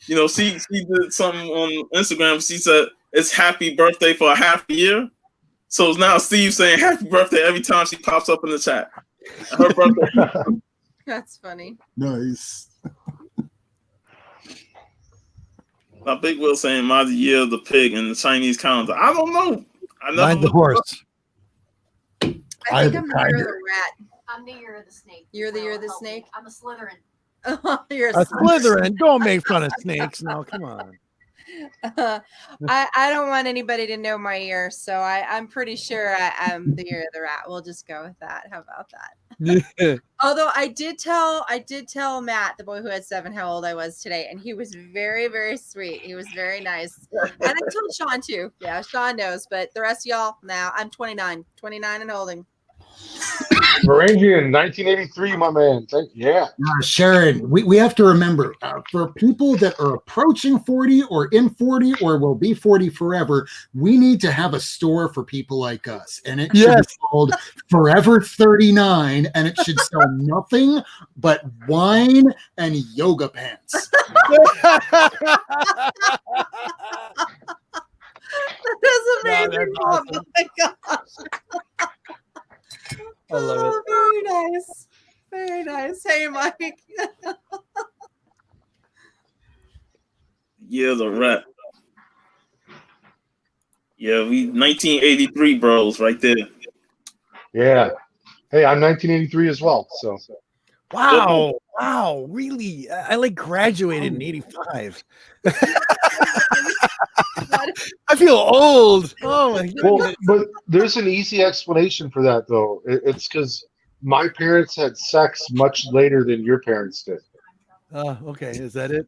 You know, she did something on Instagram. She said it's happy birthday for a half a year. So now Steve saying happy birthday every time she pops up in the chat. Her birthday. That's funny. Nice. Now Big Will saying mine's the year of the pig in the Chinese calendar. I don't know. I never Mine's the horse. I think I'm the year of the rat. I'm the year of the snake. You're the So year of the help me. snake? I'm a Slytherin. You're A Slytherin. Don't make fun of snakes. No, come on. I don't want anybody to know my year, so I'm pretty sure I'm the year of the rat. We'll just go with that. How about that? Although I did tell Matt, the boy who had 7, how old I was today, and he was very, very sweet. He was very nice. And I told Sean too. Yeah, Sean knows, but the rest of y'all, now I'm 29 and holding. Varangian, 1983, my man. Yeah. Sharon, we have to remember, for people that are approaching 40 or in 40 or will be 40 forever, we need to have a store for people like us. And it should be called Forever 39, and it should sell nothing but wine and yoga pants. That's amazing. Awesome. Oh my gosh. I love it. Very nice. Very nice. Hey, Mike. Yeah, the rat. Yeah, we 1983 bros right there. Yeah. Hey, I'm 1983 as well. So Wow. Wow. Really? I like graduated in 85. I feel old. Oh my well, goodness. but there's an easy explanation for that though. It's because my parents had sex much later than your parents did. Okay. Is that it?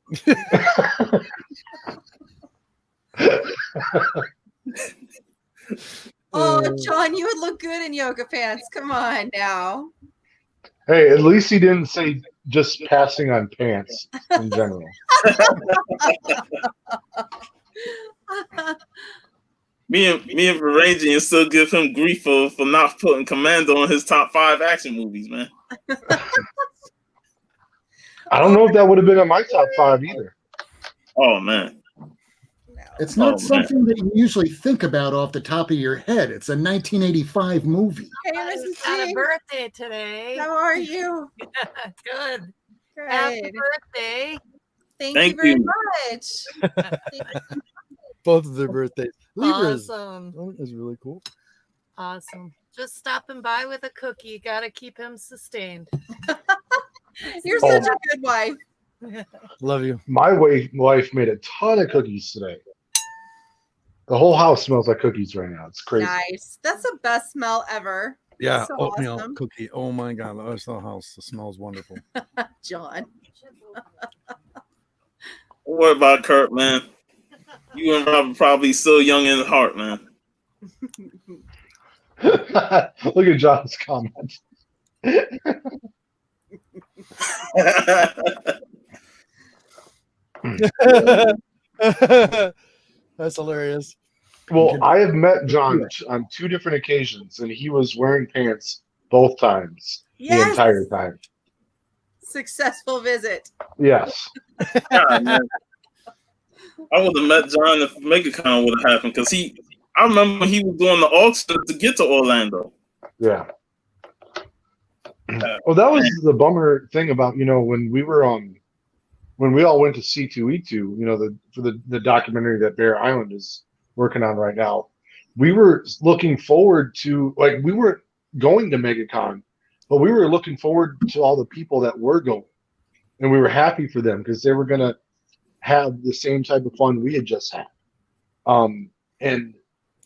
Oh, John, you would look good in yoga pants. Come on now. Hey, at least he didn't say just passing on pants in general. Me and Varangian still give him grief for not putting Commando on his top 5 action movies, man. I don't know if that would have been in my top 5 either. Oh man. It's not something that you usually think about off the top of your head. It's a 1985 movie. Hey, Mrs. Had a G. birthday today. How are you? Good. Great. Happy birthday. Thank Thank you very you. much. Both of their birthdays. Libras. Awesome. Oh, that's really cool. Awesome. Just stopping by with a cookie. Got to keep him sustained. You're such a good wife. Love you. My wife made a ton of cookies today. The whole house smells like cookies right now. It's crazy. Nice. That's the best smell ever. Yeah, So oatmeal awesome. cookie. Oh my god, that's the house. It smells wonderful. John. What about Kurt, man? You and Robert probably still young in heart, man. Look at John's comment. That's hilarious. Well, I have met John on 2 different occasions, and he was wearing pants both times the entire time. Successful visit. Yes. God, man. I would have met John if MegaCon would have happened because I remember he was doing the auction to get to Orlando. Yeah. Well, that was the bummer thing about, when we were when we all went to C2E2, for the documentary that Bear Island is working on right now, we were looking forward to, we weren't going to MegaCon, but we were looking forward to all the people that were going, and we were happy for them because they were going to have the same type of fun we had just had. And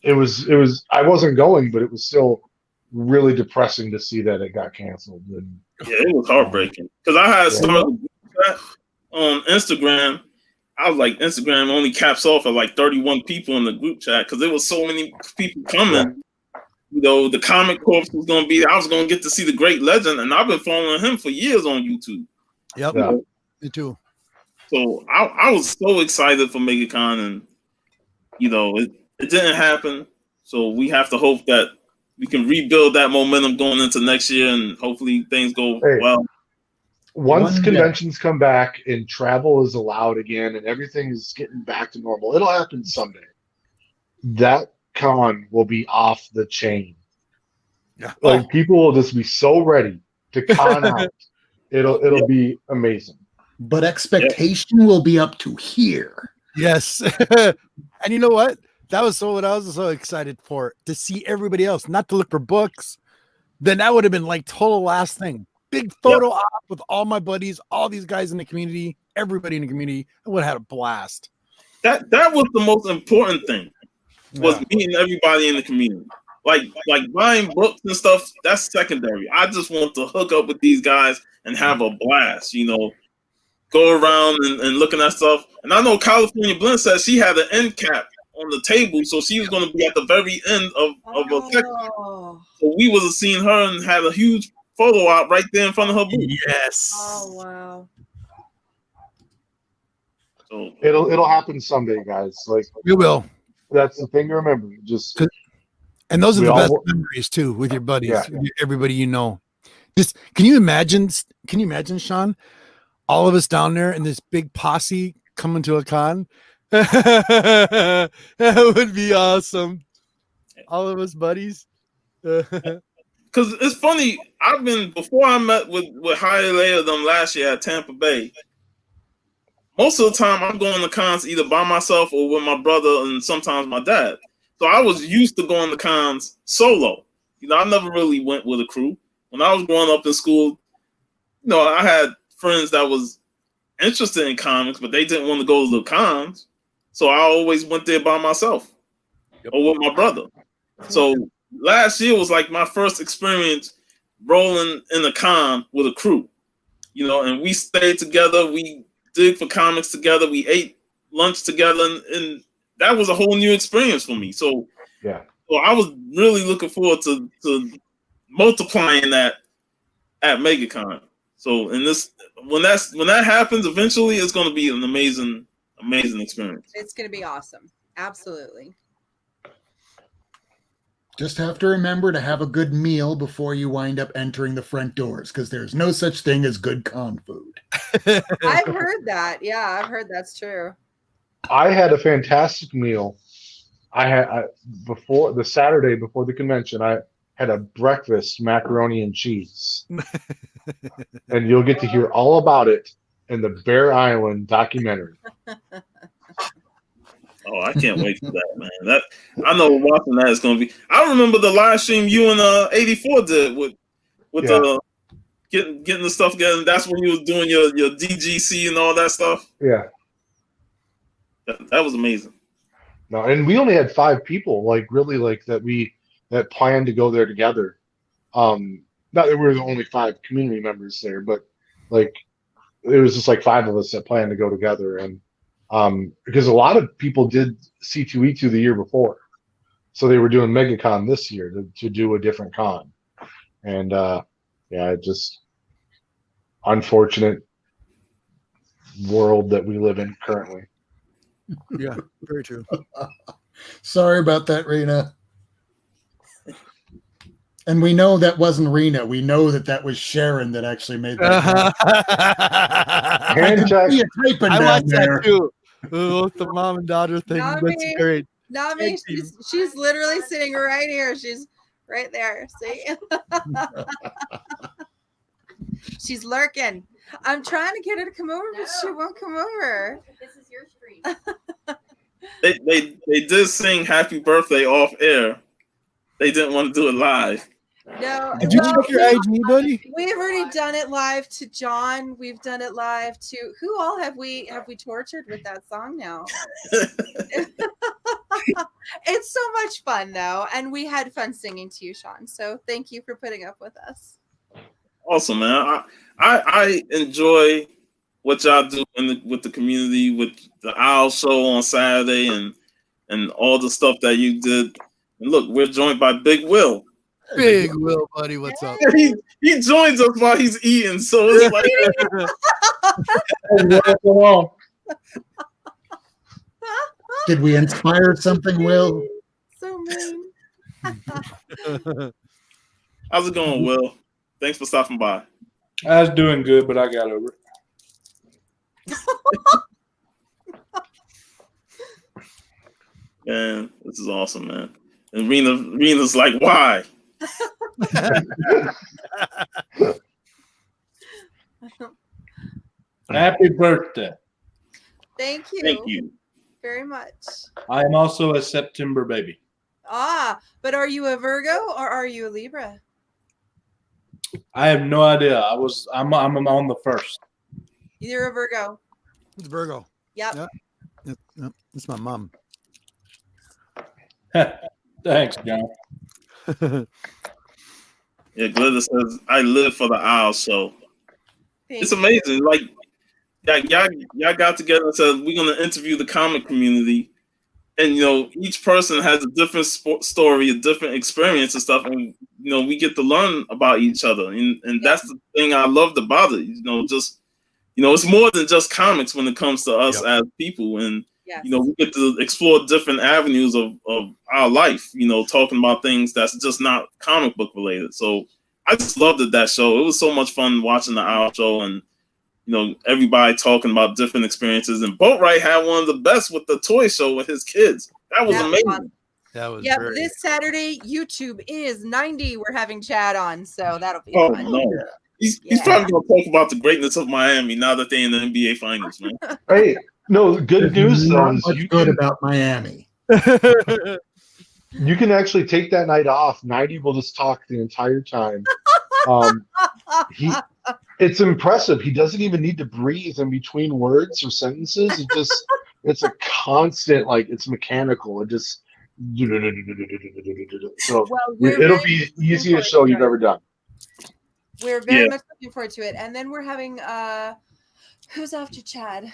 it was I wasn't going, but it was still really depressing to see that it got canceled. And, yeah, it was heartbreaking because I had started on Instagram. I was like, Instagram only caps off at 31 people in the group chat because there was so many people coming. Yeah. The Comic Corps was going to be there. I was going to get to see the great legend, and I've been following him for years on YouTube. Yep, yeah. Me too. So I was so excited for MegaCon, and it didn't happen. So we have to hope that we can rebuild that momentum going into next year, and hopefully things go well. Once conventions come back and travel is allowed again, and everything is getting back to normal, it'll happen someday. That con will be off the chain. Yeah. Like people will just be so ready to con out. It'll be amazing. But expectation will be up to here. Yes. And you know what? That was what I was so excited for, to see everybody else, not to look for books. Then that would have been like total last thing. Big photo op with all my buddies, all these guys in the community, everybody in the community. I would have had a blast. That was the most important thing, was meeting everybody in the community. Like buying books and stuff, that's secondary. I just want to hook up with these guys and have a blast, you know, go around and looking at stuff. And I know California Blend said she had an end cap on the table, so she was going to be at the very end of a section. So we would have seen her and had a huge photo op right there in front of her booth. Yes. Oh wow. So It'll happen someday, guys. Like You will. that's the thing to remember. Just And those are We the all best wo- memories too, with your buddies, Yeah. with everybody you know. Just can you imagine, Sean, all of us down there in this big posse coming to a con? That would be awesome. All of us buddies. because it's funny, before I met with Hialeah them last year at Tampa Bay, most of the time I'm going to cons either by myself or with my brother and sometimes my dad. So I was used to going to cons solo. You know, I never really went with a crew. When I was growing up in school, you know, I had friends that was interested in comics, but they didn't want to go to the cons. So I always went there by myself or with my brother. So last year was like my first experience rolling in a con with a crew, you know, and we stayed together. We dig for comics together. We ate lunch together, and that was a whole new experience for me. So yeah. So I was really looking forward to multiplying that at MegaCon. So when that happens, eventually it's going to be an amazing experience. It's going to be awesome. Absolutely. Just have to remember to have a good meal before you wind up entering the front doors, because there's no such thing as good con food. I've heard that. Yeah, I've heard that's true. I had a fantastic meal. Before the Saturday before the convention, I had a breakfast macaroni and cheese, and you'll get to hear all about it in the Bear Island documentary. Oh, I can't wait for that, man. I know watching that is going to be. I remember the live stream you and 84 did with the getting the stuff together. That's when you was doing your DGC and all that stuff. Yeah, that was amazing. no, and we only had 5 people, like really, like that planned to go there together. Not that we were the only 5 community members there, but like it was just like 5 of us that planned to go together, and because a lot of people did C2E2 the year before, so they were doing MegaCon this year to do a different con, and just unfortunate world that we live in currently. Yeah, very true. Sorry about that, Rena. And we know that wasn't Rena. We know that was Sharon that actually made that. Hand check. I watched that too. Both the mom and daughter thing. Not That's me. great. Not me. She's literally sitting right here. She's right there. See? She's lurking. I'm trying to get her to come over, but she won't come over. This is your stream. They did sing "Happy Birthday" off air. They didn't want to do it live. No. Did you check your IG, buddy? We've already done it live to John. We've done it live to who all have we tortured with that song now? It's so much fun though, and we had fun singing to you, Sean. So thank you for putting up with us. Awesome, man. I enjoy what y'all do with the community, with the Owl Show on Saturday, and all the stuff that you did. And look, we're joined by Big Will. Big Will, buddy, what's up? He joins us while he's eating, so it's like. Did we inspire something, Will? So mean. How's it going, Will? Thanks for stopping by. I was doing good, but I got over it. Man, this is awesome, man. And Rena's like, why? Happy birthday. Thank you. Thank you. Very much. I am also a September baby. But are you a Virgo or are you a Libra? I have no idea. I'm on the first. You're a Virgo. It's Virgo. Yep. Yep. It's my mom. Thanks, John. Yeah, Glitter says, I live for the Owl Show. It's you. amazing. Like, y'all got together and said, we're going to interview the comic community. And, each person has a different story, a different experience and stuff. And, we get to learn about each other. And that's the thing I loved about it. It's more than just comics when it comes to us as people. And, we get to explore different avenues of our life, talking about things that's just not comic book related. So I just loved that show. It was so much fun watching the Owl Show and, everybody talking about different experiences. And Boatwright had one of the best with the toy show with his kids. That was amazing. Fun. That was this Saturday, YouTube is 90. We're having Chad on, so that'll be fun. No. He's probably going to talk about the greatness of Miami now that they're in the NBA Finals, man. Hey, no, good news though is you good about Miami. You can actually take that night off. 90 will just talk the entire time. It's impressive. He doesn't even need to breathe in between words or sentences. It's a constant, like it's mechanical. It just so it'll be the easiest show you've ever done. We're very much looking forward to it. And then we're having who's after Chad?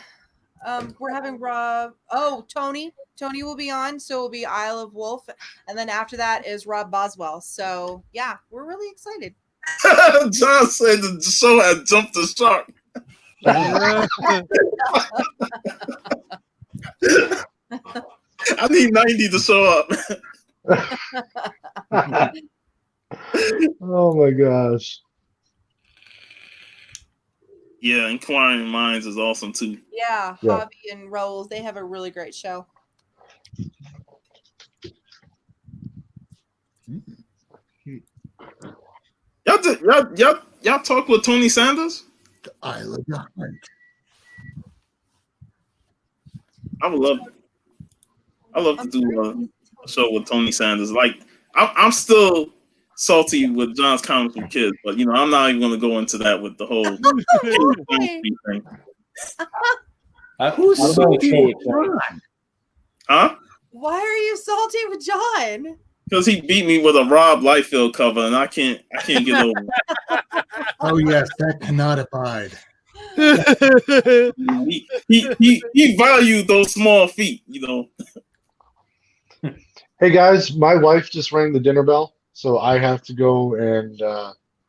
We're having Rob. Oh, Tony. Tony will be on, so it'll be Isle of Wolf. And then after that is Rob Boswell. So yeah, we're really excited. John said the show had jumped the shark. I need 90 to show up. Oh my gosh. Yeah, Inquiring Minds is awesome too. Yeah, Hobby and Rolls, they have a really great show. Y'all talk with Tony Sanders? I love the hunt. I would love to do a show with Tony Sanders. Like I'm still salty with John's comments with kids, but I'm not even going to go into that with the whole thing. Who's salty with John? Huh? Why are you salty with John? Because he beat me with a Rob Liefeld cover, and I can't get over it. Oh yes, that cannot abide. he valued those small feet, Hey guys, my wife just rang the dinner bell, so I have to go and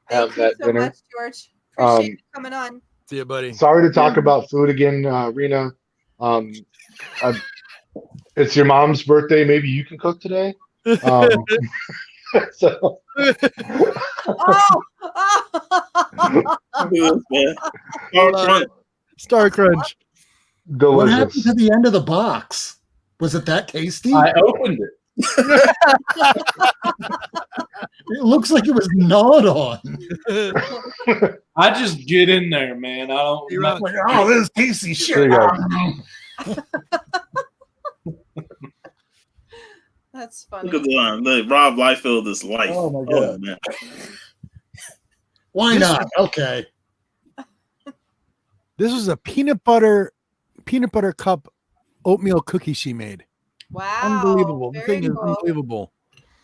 have that dinner. Thank you so much, George. Appreciate you coming on. See you, buddy. Sorry to talk about food again, Rena. It's your mom's birthday. Maybe you can cook today. So. Star Crunch. Delicious. What happened to the end of the box? Was it that tasty? I opened it. It looks like it was gnawed on. I just get in there, man. I don't. Like, oh, this is tasty shit. That's funny. Look at the line. Look, Rob Liefeld is life. Oh my god. Man. Why not? Okay. This was a peanut butter cup oatmeal cookie she made. Wow. Unbelievable. The thing is Cool. unbelievable.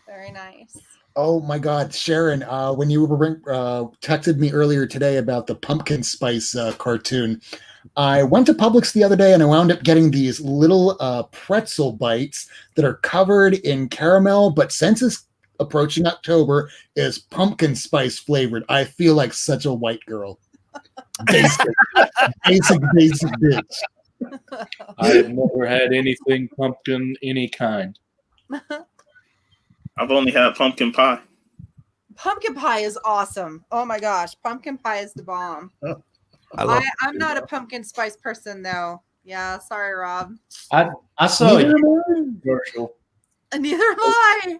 Very nice. Oh my God, Sharon, when you texted me earlier today about the pumpkin spice cartoon, I went to Publix the other day and I wound up getting these little pretzel bites that are covered in caramel, but since it's approaching October, is pumpkin spice flavored. I feel like such a white girl. Basic bitch. I have never had anything pumpkin any kind. I've only had pumpkin pie. Pumpkin pie is awesome. Oh my gosh, pumpkin pie is the bomb. I'm not a pumpkin spice person though. Yeah, sorry, Rob. I saw a commercial Neither am I.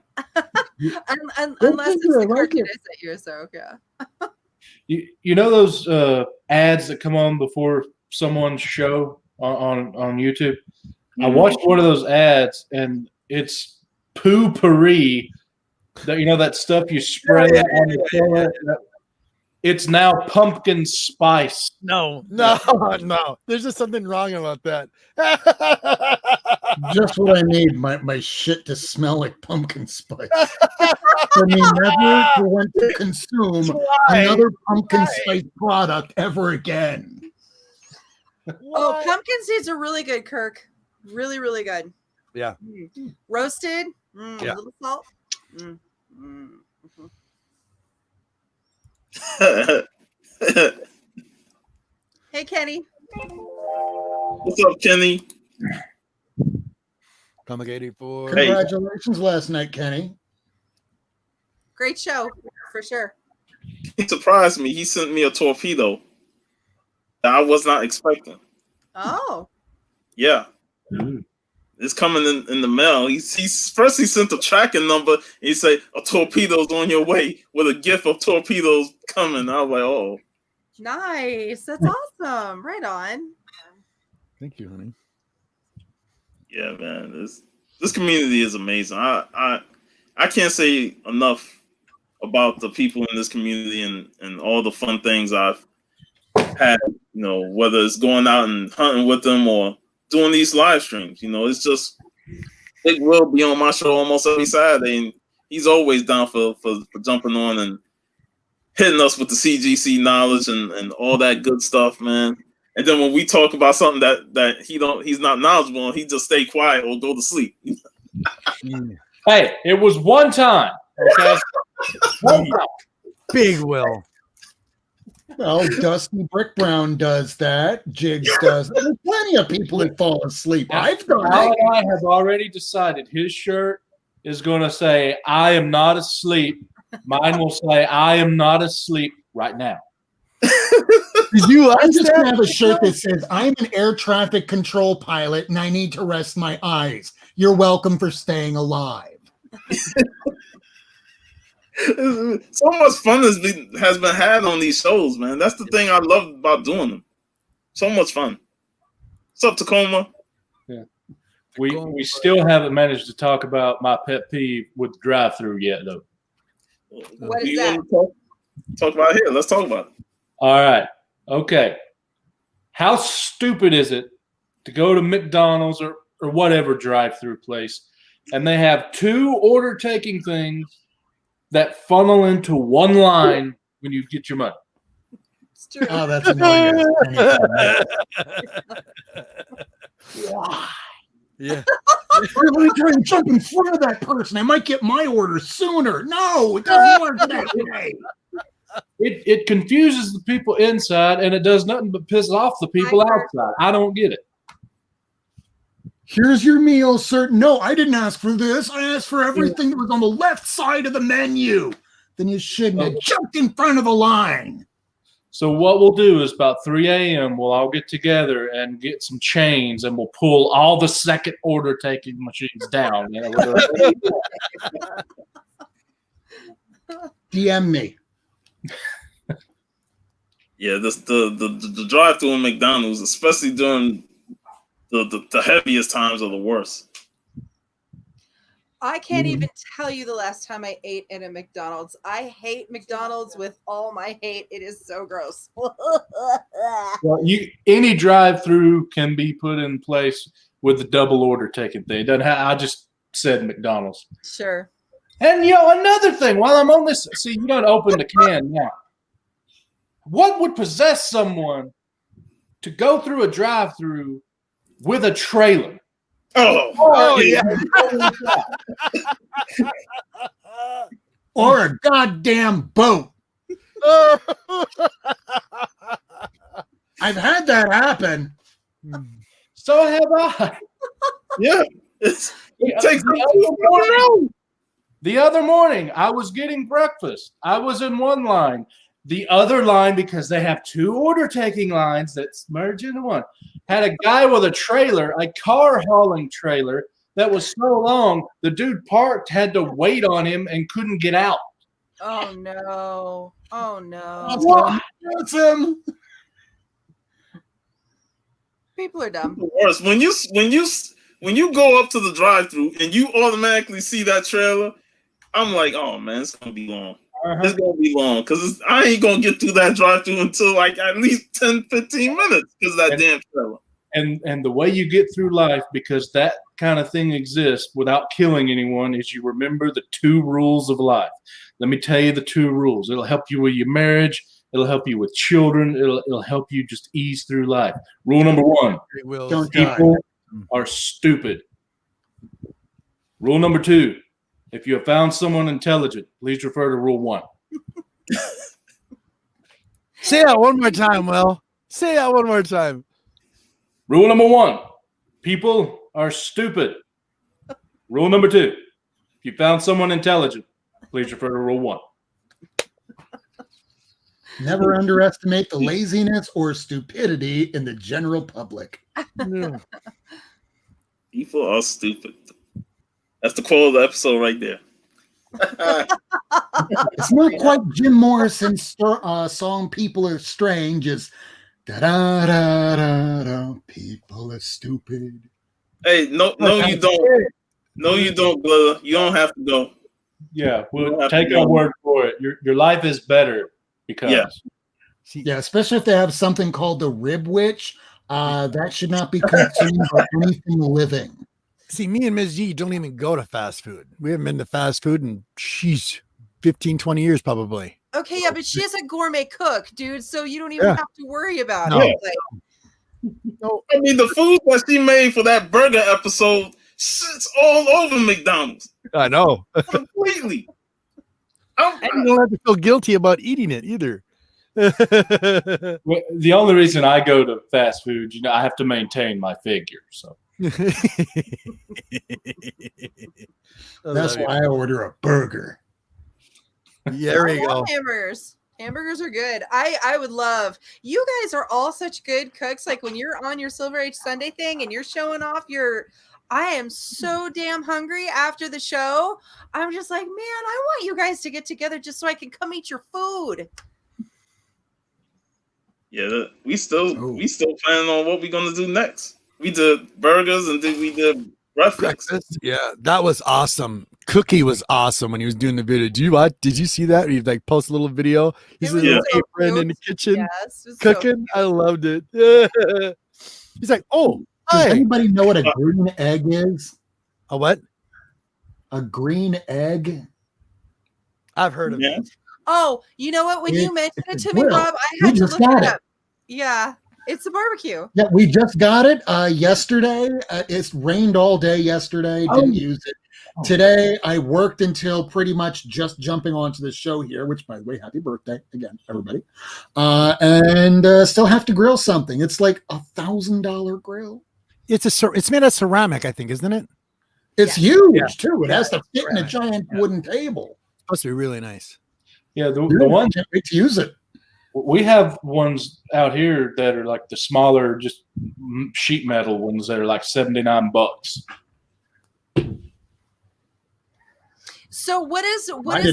Unless it's the cartoon I sent you. So yeah. You know those ads that come on before someone's show on YouTube? I watched one of those ads, and it's poo-pourri. That, you know, that stuff you spray on the toilet? It's now pumpkin spice. No. There's just something wrong about that. Just what I need, my shit to smell like pumpkin spice. For me never to want to consume another pumpkin spice product ever again. Oh, pumpkin seeds are really good, Kirk. Really, really good. Yeah. Roasted. Yeah. A little salt. Hey, Kenny. What's up, Kenny? Comic 84. Congratulations last night, Kenny. Great show, for sure. He surprised me. He sent me a torpedo that I was not expecting. Oh. Yeah. It's coming in the mail. He first he sent the tracking number. And he said a torpedo's on your way with a gift of torpedoes coming. I was like, oh, Nice. That's awesome. Right on. Thank you, honey. yeah, man. This community is amazing. I can't say enough about the people in this community and all the fun things I've had. You know, whether it's going out and hunting with them or doing these live streams. You know, it's just Big Will be on my show almost every Saturday, and he's always down for jumping on and hitting us with the CGC knowledge and all that good stuff, man. And then when we talk about something that he's not knowledgeable on, he just stay quiet or go to sleep. Hey, it was one time. Okay. One time. Big Will. Well, Dusty Brick Brown does that. Jigs does. There's plenty of people that fall asleep. I've done Al it. and I have already decided his shirt is going to say, "I am not asleep." Mine will say, "I am not asleep right now." Did you I'm just going to have a shirt that says, "I'm an air traffic control pilot and I need to rest my eyes. You're welcome for staying alive." So much fun has been had on these shows, man. That's the thing I love about doing them. So much fun. What's up, Tacoma? Yeah. We still haven't managed to talk about my pet peeve with drive-through yet, though. What Do is you that? want to talk about it here? Let's talk about it. All right. Okay. How stupid is it to go to McDonald's or whatever drive-through place, and they have two order-taking things that funnel into one line when you get your money? It's true. Oh, that's annoying. Yeah. Every time jump in front of that person, I might get my order sooner. No, it doesn't work that way. It confuses the people inside, and it does nothing but piss off the people outside. I don't get it. Here's your meal, sir. No, I didn't ask for this. I asked for everything that was on the left side of the menu. Then you shouldn't have jumped in front of the line. So what we'll do is about 3 a.m. we'll all get together and get some chains, and we'll pull all the second order taking machines down. You know, DM me. Yeah, the drive-through in McDonald's, especially during the heaviest times, are the worst. I can't even tell you the last time I ate in a McDonald's. I hate McDonald's with all my hate. It is so gross. well, any drive-through can be put in place with the double order taking thing. It doesn't I just said McDonald's. Sure. And another thing, while I'm on this, see, you don't open the can now. What would possess someone to go through a drive-through with a trailer? Oh yeah. Or a goddamn boat. I've had that happen. So have I. Yeah. It takes the other morning, I was getting breakfast. I was in one line. The other line, because they have two order-taking lines that merge into one, had a guy with a trailer, a car hauling trailer, that was so long. The dude parked, had to wait on him, and couldn't get out. Oh no. Oh no. What? That's him. People are dumb. The worst when you go up to the drive-through and you automatically see that trailer. I'm like, oh man, it's gonna be long. It's gonna be long because I ain't gonna get through that drive-through until like at least 10, 15 minutes because that damn trailer. And the way you get through life, because that kind of thing exists without killing anyone, is you remember the 2 rules of life. Let me tell you the 2 rules. It'll help you with your marriage. It'll help you with children. It'll help you just ease through life. Rule number 1: Don't die. people are stupid. Rule number 2: if you have found someone intelligent, please refer to rule 1. Say that one more time, Will. Say that one more time. Rule number 1: people are stupid. Rule number 2: if you found someone intelligent, please refer to rule 1. Never underestimate the laziness or stupidity in the general public. People are stupid. That's the quote of the episode right there. It's not quite Jim Morrison's song "People Are Strange." It's da da da da da. People are stupid. Hey, no, you don't. No, you don't, brother. You don't have to go. Yeah, we'll take our word for it. Your life is better because. Yeah, especially if they have something called the rib witch. That should not be consumed by anything living. See, me and Ms. G don't even go to fast food. We haven't been to fast food in, 15, 20 years probably. Okay, yeah, but she's a gourmet cook, dude, so you don't even have to worry about No. it. No, I mean, the food that she made for that burger episode sits all over McDonald's. I know. Completely. And you don't have to feel guilty about eating it either. Well, the only reason I go to fast food, I have to maintain my figure. So that's why I order a burger. Yeah, there you go. Hamburgers. Hamburgers are good. I would love. You guys are all such good cooks. Like when you're on your Silver Age Sunday thing and you're showing off your. I am so damn hungry after the show. I'm just like, man, I want you guys to get together just so I can come eat your food. Yeah, we still planning on what we're gonna do next. We did burgers and then we did breakfast. Yeah, that was awesome. Cookie was awesome when he was doing the video. Did you see that? He like post a little video. He's in his apron in the kitchen cooking. I loved it. He's like, oh, does anybody know what a green egg is? A what? A green egg. I've heard of it. Oh, you know what? When you mentioned it to me, grill. Rob, I had to look it up. Yeah, it's a barbecue. Yeah, we just got it yesterday. It's rained all day yesterday. Didn't use it. Today, I worked until pretty much just jumping onto the show here, which, by the way, happy birthday again, everybody. And still have to grill something. It's like $1,000 grill. It's made of ceramic, I think, isn't it? It's huge, too. It has to fit in a giant wooden table. It's supposed to be really nice. Yeah, the one can't wait to use it. We have ones out here that are like the smaller, just sheet metal ones that are like $79. So what is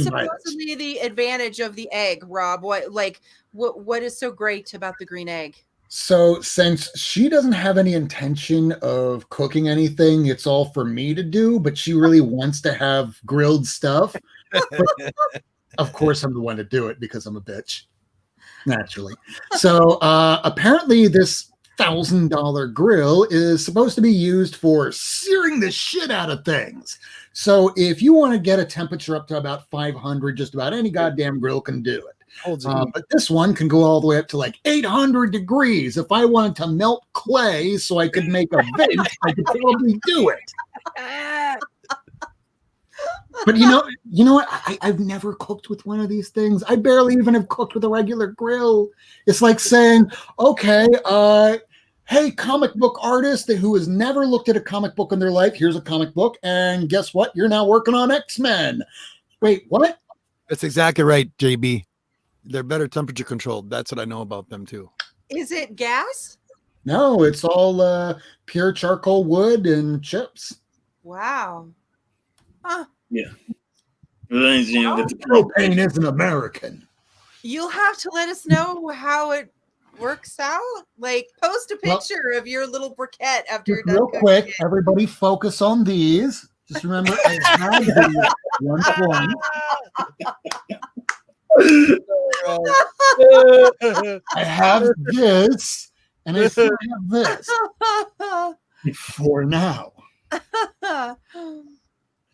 supposedly the advantage of the egg, Rob? What is so great about the green egg? So since she doesn't have any intention of cooking anything, it's all for me to do, but she really wants to have grilled stuff. But of course, I'm the one to do it because I'm a bitch, naturally. So apparently this $1,000 grill is supposed to be used for searing the shit out of things. So if you want to get a temperature up to about 500, just about any goddamn grill can do it. But this one can go all the way up to like 800 degrees. If I wanted to melt clay so I could make a vase, I could probably do it. But you know what? I've never cooked with one of these things. I barely even have cooked with a regular grill. It's like saying, okay, hey, comic book artist who has never looked at a comic book in their life, here's a comic book, and guess what? You're now working on X-Men. Wait, what? That's exactly right, JB. They're better temperature controlled. That's what I know about them too. Is it gas? No, it's all pure charcoal wood and chips. Wow. Huh. Yeah. Revenge Jam with the Propane is an American. You'll have to let us know how it works out. Like, post a Well, picture of your little briquette after you're Just done real cooking quick, it. everybody focus on these. Just remember, I have these one. I have this, and I still have this for now.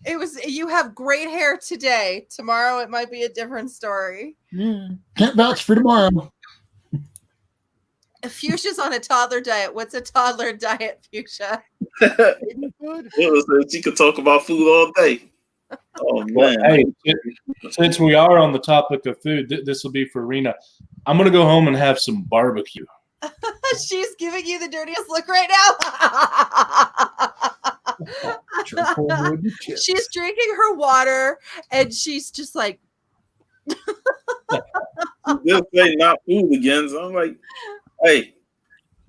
It was, you have great hair today. Tomorrow it might be a different story. Yeah. Can't vouch for tomorrow. Fuchsia's on a toddler diet. What's a toddler diet, Fuchsia? She could talk about food all day. Oh Well, man. hey, since we are on the topic of food, this will be for Rena. I'm gonna go home and have some barbecue. She's giving you the dirtiest look right now. She's drinking her water and she's just like, This say not food again. So I'm like, hey,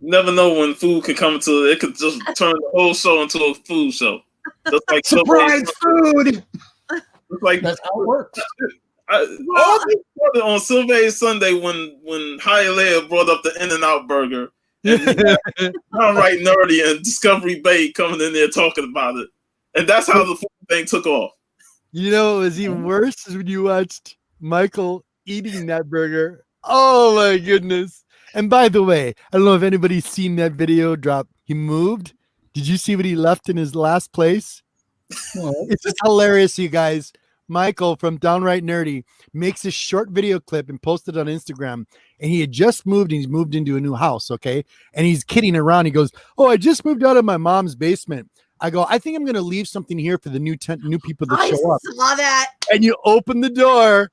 you never know when food can come to it. Could just turn the whole show into a food show. Just like surprise food. Just like that's how it works. On Sylvester Sunday when Hialeah brought up the In-N-Out burger, and right nerdy and Discovery Bay coming in there talking about it, and that's how the food thing took off. You know, what was even worse is when you watched Michael eating that burger. Oh my goodness! And by the way, I don't know if anybody's seen that video drop. He moved. Did you see what he left in his last place? It's just hilarious, you guys. Michael from Downright Nerdy makes a short video clip and posted it on Instagram. And he had just moved, and he's moved into a new house, okay? And he's kidding around. He goes, "Oh, I just moved out of my mom's basement." I go, "I think I'm going to leave something here for the new people that show up." I saw that. And you open the door,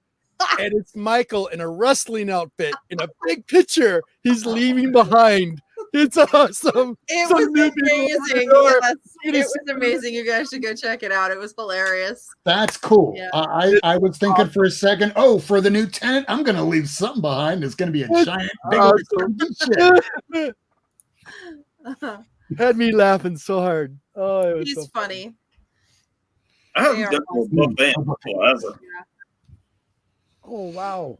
and it's Michael in a wrestling outfit in a big picture he's leaving behind. It's awesome. It Some was new people amazing. over the door. Yes, it was amazing. You guys should go check it out. It was hilarious. That's cool. Yeah. I was thinking for a second, oh, for the new tenant, I'm going to leave something behind. It's going to be a giant, big old shit. Had me laughing so hard. Oh, it was He's so funny. I haven't been to a buffet forever. Oh, wow.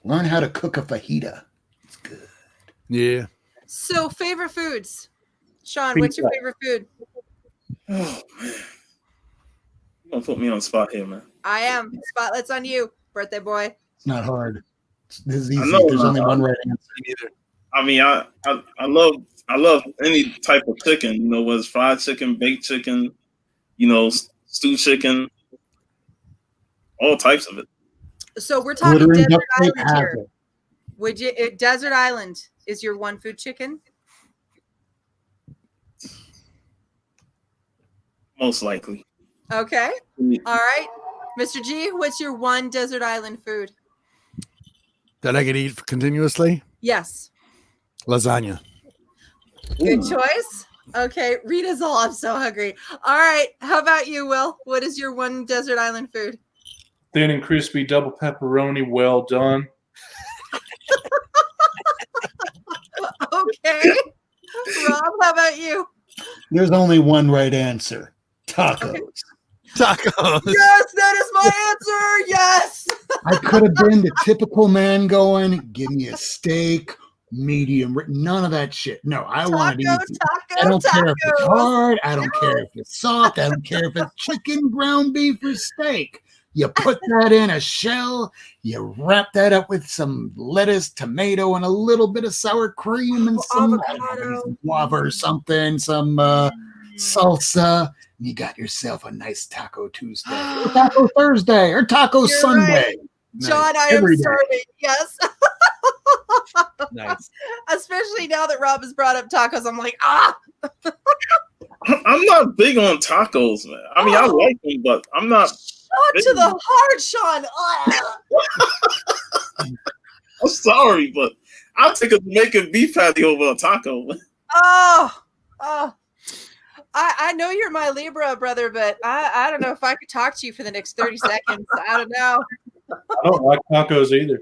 Learn how to cook a fajita. It's good. Yeah. So, favorite foods. Sean, what's your favorite food? Oh, man. You're going to put me on the spot here, man. I am. Spotlight's on you, birthday boy. It's not hard. This is easy. know, There's only one right answer. Either. I mean, I love any type of chicken, you know, whether it's fried chicken, baked chicken, you know, stewed chicken, all types of it. So we're talking Glittering Desert duct tape Island has here. it. Would you? Desert Island is your one food chicken? Most likely. Okay. All right. Mr. G, what's your one Desert Island food? That I could eat continuously? Yes. Lasagna. Good choice. Okay. Rita's all, I'm so hungry. All right. How about you, Will? What is your one Desert Island food? Thin and crispy double pepperoni, well done. Okay. Rob, how about you? There's only one right answer. Tacos. Tacos. Yes, that is my answer. Yes. I could have been the typical man going, give me a steak, medium, none of that shit. No, I wanted to eat. I don't care if it's hard. I don't care if it's soft. I don't care if it's chicken, ground beef, or steak. You put that in a shell. You wrap that up with some lettuce, tomato, and a little bit of sour cream and some guava or something, some salsa. You got yourself a nice Taco Tuesday, or Taco Thursday, or Taco Sunday. Right. John, I am starving. Yes. Nice. Especially now that Rob has brought up tacos, I'm like, ah. I'm not big on tacos, man. I mean, I like them, but I'm not. Shot to the heart, Sean. I'm sorry, but I'll take a Jamaican beef patty over a taco. Oh. I know you're my Libra brother, but I don't know if I could talk to you for the next 30 seconds. I don't know. I don't like tacos either.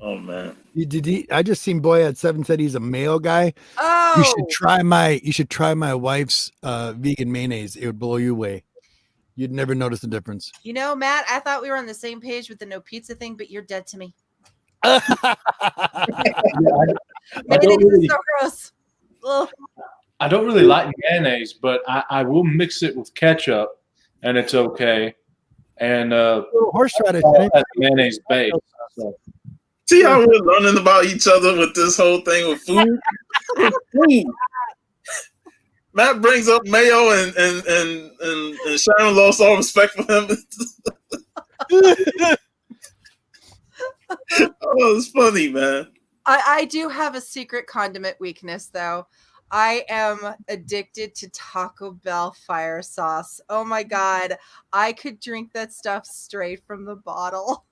Oh man. I just seen Boy at 7 said he's a male guy. Oh, You should try my wife's vegan mayonnaise. It would blow you away. You'd never notice the difference. you know, Matt, I thought we were on the same page with the no pizza thing, but you're dead to me. I Mayonnaise don't really, is so gross. Ugh. I don't really like mayonnaise, but I will mix it with ketchup, and it's okay. And Horseradish. has mayonnaise base. So. See how we're learning about each other with this whole thing with food? Food. Matt brings up mayo and Sharon lost all respect for him. Oh, it's funny, man. I do have a secret condiment weakness, though. I am addicted to Taco Bell fire sauce. Oh my God. I could drink that stuff straight from the bottle.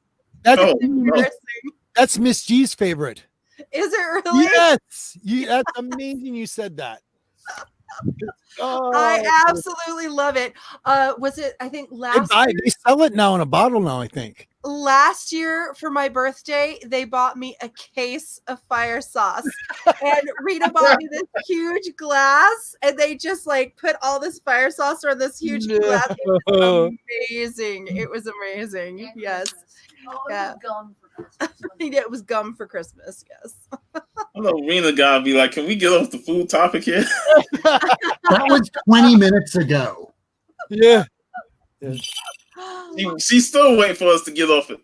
That's Miss G's favorite. Is it really? Yes. That's amazing you said that. I absolutely love it. Was it, I think They sell it now in a bottle now, I think. last year for my birthday, they bought me a case of fire sauce. And Rita bought me this huge glass, and they just like put all this fire sauce on this huge glass. It was amazing. It was amazing. Yes. Oh, Yeah. gum for Christmas. It was gum for Christmas. Yes. I know Rena gotta be like, can we get off the food topic here? That was 20 minutes ago. Yeah. She's still waiting for us to get off it.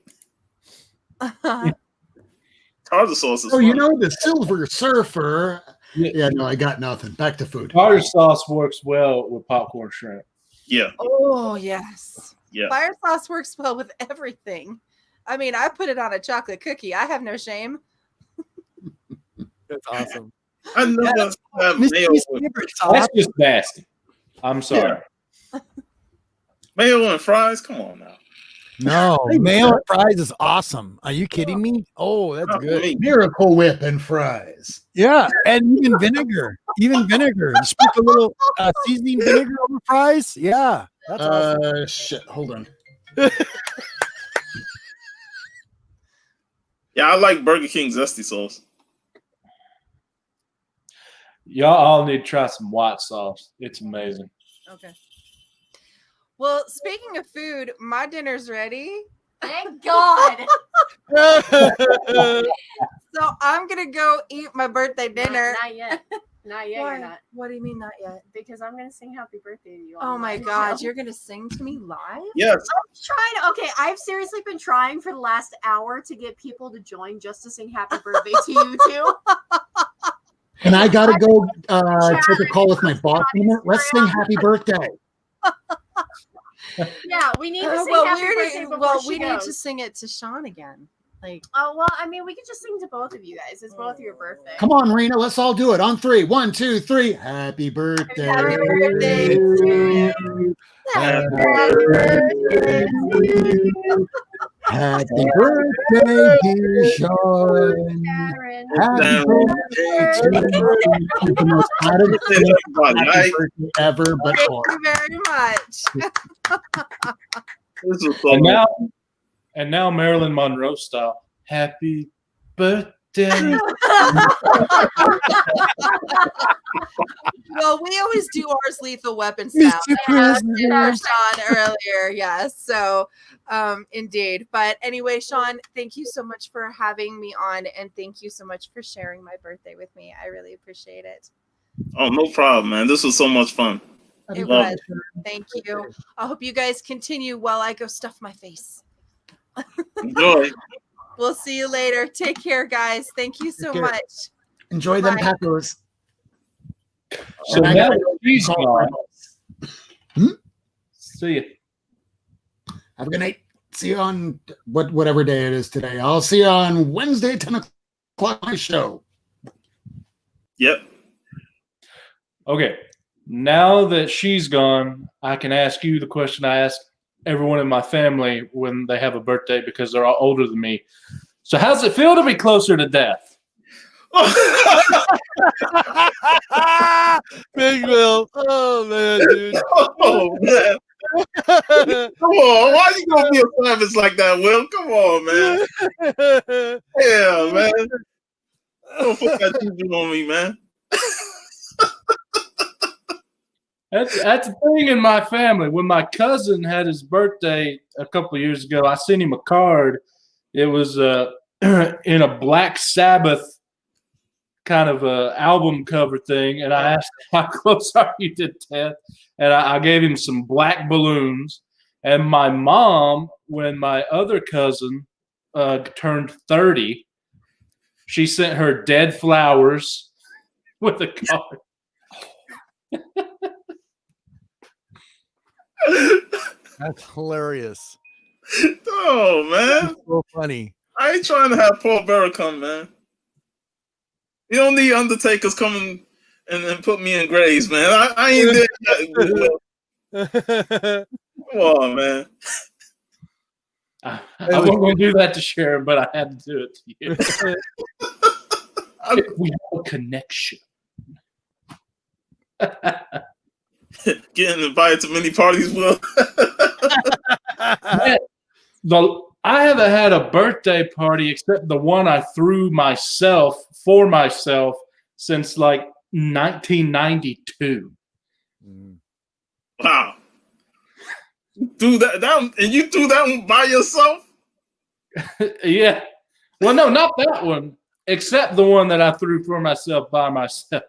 Tartar sauce is Oh, you funny. know, the Silver Surfer. Yeah, no, I got nothing. Back to food. Tartar sauce works well with popcorn shrimp. Yeah. Oh, yes. Yeah. Fire sauce works well with everything. I mean, I put it on a chocolate cookie. I have no shame. That's awesome. I know that's Miss mayo G's with, favorite That's sauce. just nasty. I'm sorry. mayo and fries. Come on now. No, mayo and fries is awesome. Are you kidding me? Oh, that's Not for good. me. Miracle Whip and fries. Yeah, and even vinegar. Even vinegar. You sprinkle a little seasoning vinegar over fries. Yeah, that's awesome. Shit, hold on. Yeah, I like Burger King zesty sauce. Y'all all need to try some white sauce. It's amazing. Okay. Well, speaking of food, my dinner's ready. Thank God. So I'm going to go eat my birthday dinner. Not yet. Not yet. Why? You're not. What do you mean not yet? Because I'm gonna sing happy birthday to you. Oh on my the God, show. you're going to sing to me live? Yes. I'm trying. Okay, I've seriously been trying for the last hour to get people to join just to sing happy birthday to you two. And I got to go take a call with my boss in a minute. Let's sing happy birthday. Yeah, we need to sing Well, happy birthday before she we need goes. to sing it to Sean again. Like, Oh well, I mean, we could just sing to both of you guys. It's both your birthday. Come on, Rena. Let's all do it on 3. 1, 2, 3. Happy birthday. Happy birthday to you. Happy birthday to you. Happy birthday, dear Sean. Sharon. Happy birthday to you. You're the most happy birthday ever, but Thank for. you very much. This was so And now Marilyn Monroe style. Happy birthday. Well, we always do ours Lethal Weapon style. Mr. President. Sean earlier, yes. So, indeed. But anyway, Sean, thank you so much for having me on, and thank you so much for sharing my birthday with me. I really appreciate it. Oh, no problem, man. This was so much fun. It Love was. Thank you. I hope you guys continue while I go stuff my face. Enjoy. We'll see you later. Take care, guys. Thank you so Take care. much. Enjoy them Bye. tacos. So And I now gotta she's call gone. my- See you. Have a good night. See you on whatever day it is today. I'll see you on Wednesday, 10 o'clock, my show. Yep. Okay. Now that she's gone, I can ask you the question I ask everyone in my family when they have a birthday because they're all older than me. So how's it feel to be closer to death? Big Will. Oh man, dude. Oh man. Come on, why you gonna be a savage like that, Will? Come on, man. Yeah, man. Don't put that juju on me, man. That's the thing in my family. When my cousin had his birthday a couple of years ago, I sent him a card. It was in a Black Sabbath kind of a album cover thing, and I asked, "How close are you to death?" And I gave him some black balloons. And my mom, when my other cousin turned 30, she sent her dead flowers with a card. That's hilarious. Oh, man. That's so funny. I ain't trying to have Paul Bearer come, man. You don't need Undertakers coming and put me in graves, man. I ain't there yet. Come on, man. I wasn't going to do that to Sharon, but I had to do it to you. We have a connection. Getting invited to many parties, Will. I haven't had a birthday party except the one I threw myself for myself since like 1992. Wow. Do that, and you threw that one by yourself? Yeah. Well, no, not that one, except the one that I threw for myself by myself.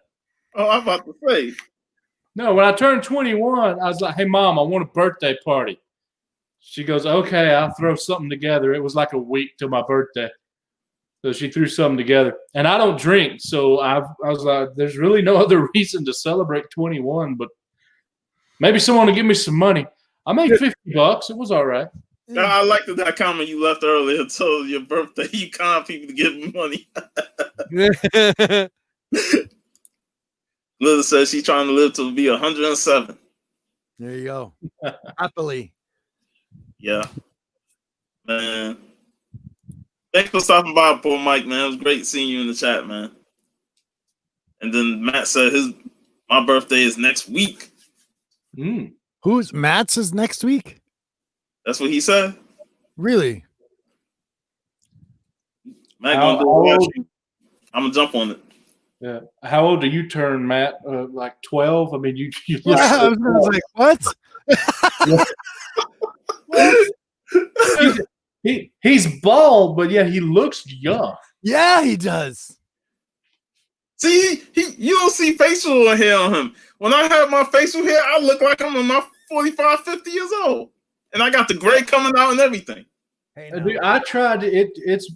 Oh, I'm about to say. No, when I turned 21, I was like, "Hey, Mom, I want a birthday party." She goes, "Okay, I'll throw something together." It was like a week till my birthday. So she threw something together. And I don't drink, so I was like, there's really no other reason to celebrate 21, but maybe someone will give me some money. I made $50. It was all right. I like that comment you left earlier. So your birthday, you con people to give me money. Lily says she's trying to live to be 107. There you go. Happily. Yeah. Man. Thanks for stopping by, poor Mike, man. It was great seeing you in the chat, man. And then Matt said my birthday is next week. Who's Matt's is next week? That's what he said. Really? Matt gonna do it. I'm gonna jump on it. Yeah. How old do you turn, Matt? Like 12? I mean, you look. Yeah, I was like, what? He's bald, but yeah, he looks young. Yeah, he does. See, you don't see facial hair on him. When I have my facial hair, I look like I'm about 45, 50 years old. And I got the gray coming out and everything. Hey, dude, I tried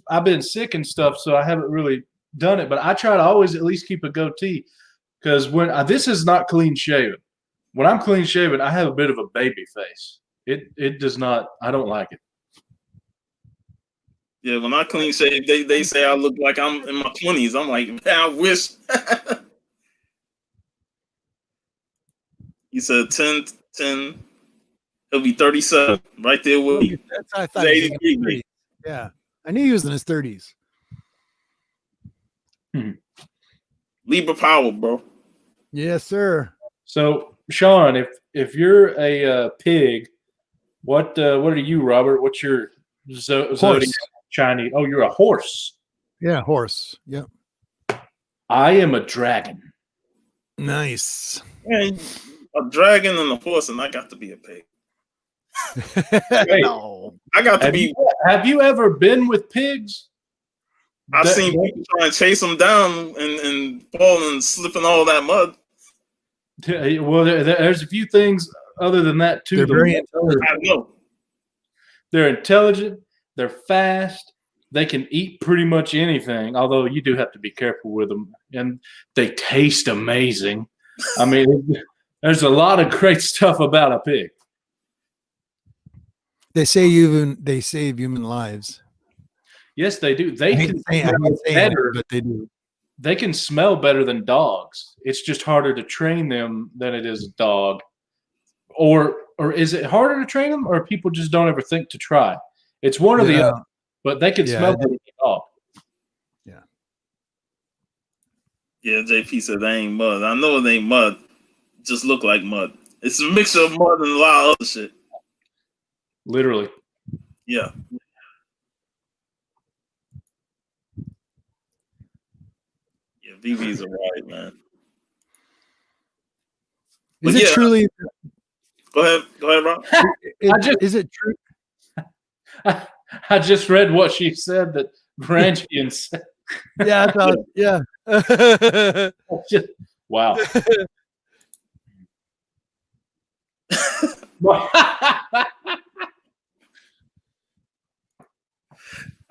I've been sick and stuff, so I haven't really done it, but I try to always at least keep a goatee, because when this is not clean shaven. When I'm clean shaven, I have a bit of a baby face. It does not. I don't like it. Yeah, when I clean shave, they say I look like I'm in my 20s. I'm like, man, I wish. He said 10. He'll be 37, right there with you. That's I thought. 83. Yeah, I knew he was in his 30s. Libra power, bro. Yes, sir. So, Sean, if you're a pig, what are you, Robert? What's your zodiac Chinese? Oh, you're a horse. Yeah, horse. Yep. I am a dragon. Nice. Man, a dragon and a horse, and I got to be a pig. Hey, no. I got to be. Have you ever been with pigs? I've seen people try and chase them down and fall and slip in all that mud. Well, there's a few things other than that too. They're very intelligent. I know. They're intelligent. They're fast. They can eat pretty much anything, although you do have to be careful with them. And they taste amazing. I mean, there's a lot of great stuff about a pig. They say they save human lives. Yes, they do. They can smell better, but they do. They can smell better than dogs. It's just harder to train them than it is a dog. Or is it harder to train them, or people just don't ever think to try? It's one or the other, but they can smell better than a dog. Yeah. Yeah, JP said that ain't mud. I know it ain't mud. It just look like mud. It's a mixture of mud and a lot of other shit. Literally. Yeah. Yeah, BB's a right, man. Is But it yeah. truly? Go ahead, Rob. Is it true? I just read what she said that Branchian said. Yeah, I thought, yeah. Wow.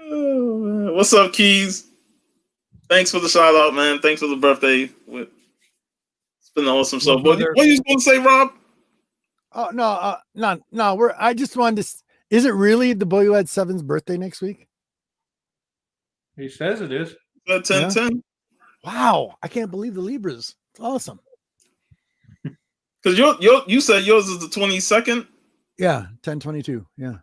Oh, man. What's up, Keys? Thanks for the shout out, man. Thanks for the birthday. It's been awesome. So, what you going to say, Rob? Oh no, no. I just wanted to. Is it really the boy who had 7's birthday next week? He says it is. 10-10. Wow, I can't believe the Libras. It's awesome. Because you said yours is the 22nd. Yeah, 10/22. Yeah.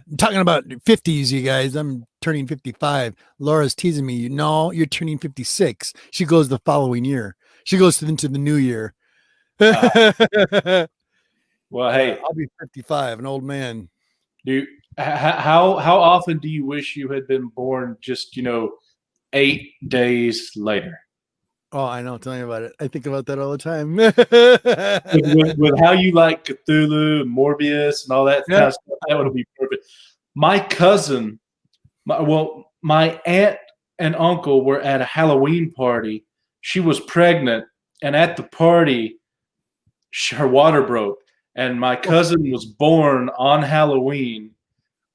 I'm talking about 50s, you guys. I'm turning 55. Laura's teasing me. No, you're turning 56. She goes the following year. She goes into the new year. Well, hey, I'll be 55, an old man. How often do you wish you had been born just 8 days later? Oh, I know. Tell me about it. I think about that all the time. with how you like Cthulhu and Morbius and all that kind of stuff, that would be perfect. My cousin, my aunt and uncle were at a Halloween party. She was pregnant, and at the party, her water broke, and my cousin was born on Halloween.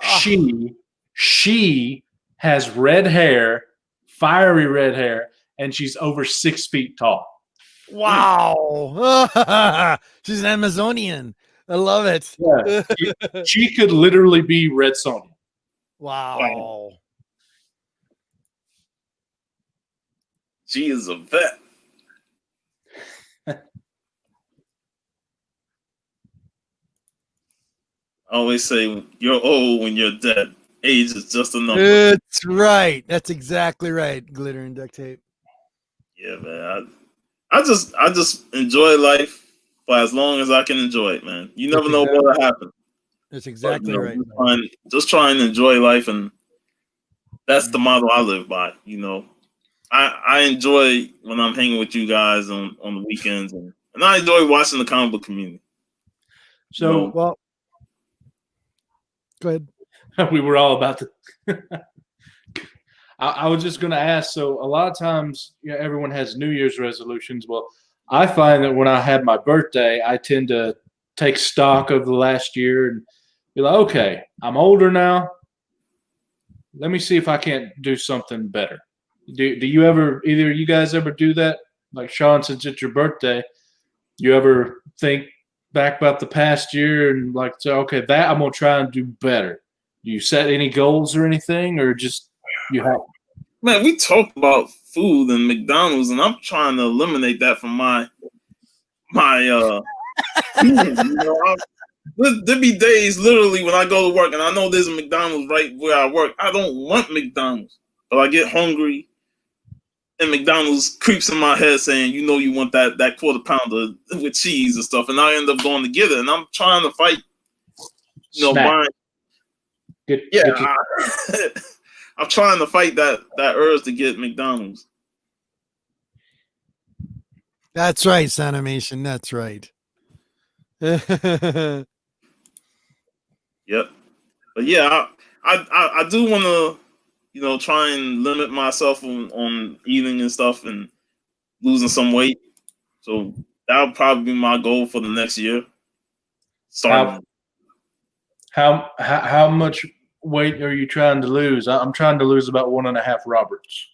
She has red hair, fiery red hair, and she's over 6 feet tall. Wow. She's an Amazonian. I love it. Yeah. She could literally be Red Sonja. Wow. She is a vet. I always say you're old when you're dead. Age is just a number. That's right. That's exactly right. Glitter and duct tape. Yeah, man. I just enjoy life for as long as I can enjoy it, man. You never know what'll happen. That's exactly right. Just try and enjoy life, and that's the motto I live by. I enjoy when I'm hanging with you guys on the weekends, and I enjoy watching the comic book community. So, well, go ahead. We were all about to. I was just going to ask. So, a lot of times, everyone has New Year's resolutions. Well, I find that when I have my birthday, I tend to take stock of the last year and be like, okay, I'm older now. Let me see if I can't do something better. Do you ever, either of you guys ever do that? Like Sean, since it's your birthday, you ever think back about the past year and like, say, okay, that I'm going to try and do better? Do you set any goals or anything, or just you have? Man, we talked about food and McDonald's, and I'm trying to eliminate that from my there'd be days literally when I go to work and I know there's a McDonald's right where I work. I don't want McDonald's, but I get hungry, and McDonald's creeps in my head saying, you want that quarter pounder with cheese and stuff, and I end up going to get it, and I'm trying to fight, buying. I'm trying to fight that urge to get McDonald's. That's right, Sanimation. That's right. Yep. But yeah, I do want to, try and limit myself on eating and stuff and losing some weight. So that'll probably be my goal for the next year. How much weight are you trying to lose? I'm trying to lose about 1.5 Roberts.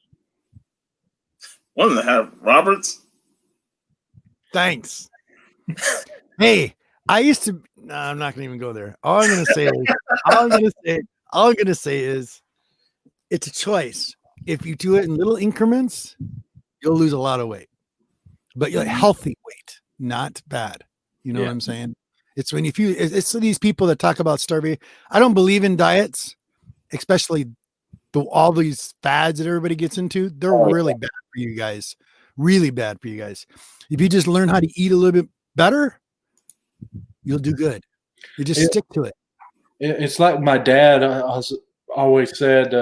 1.5 Roberts? Thanks. Hey, I used to. No, I'm not gonna even go there. All I'm gonna say is, it's a choice. If you do it in little increments, you'll lose a lot of weight, but you're healthy weight, not bad. You know what I'm saying? It's when it's these people that talk about starving. I don't believe in diets, especially all these fads that everybody gets into. They're really bad for you guys. Really bad for you guys. If you just learn how to eat a little bit better, you'll do good. You just stick to it. it's like my dad always said,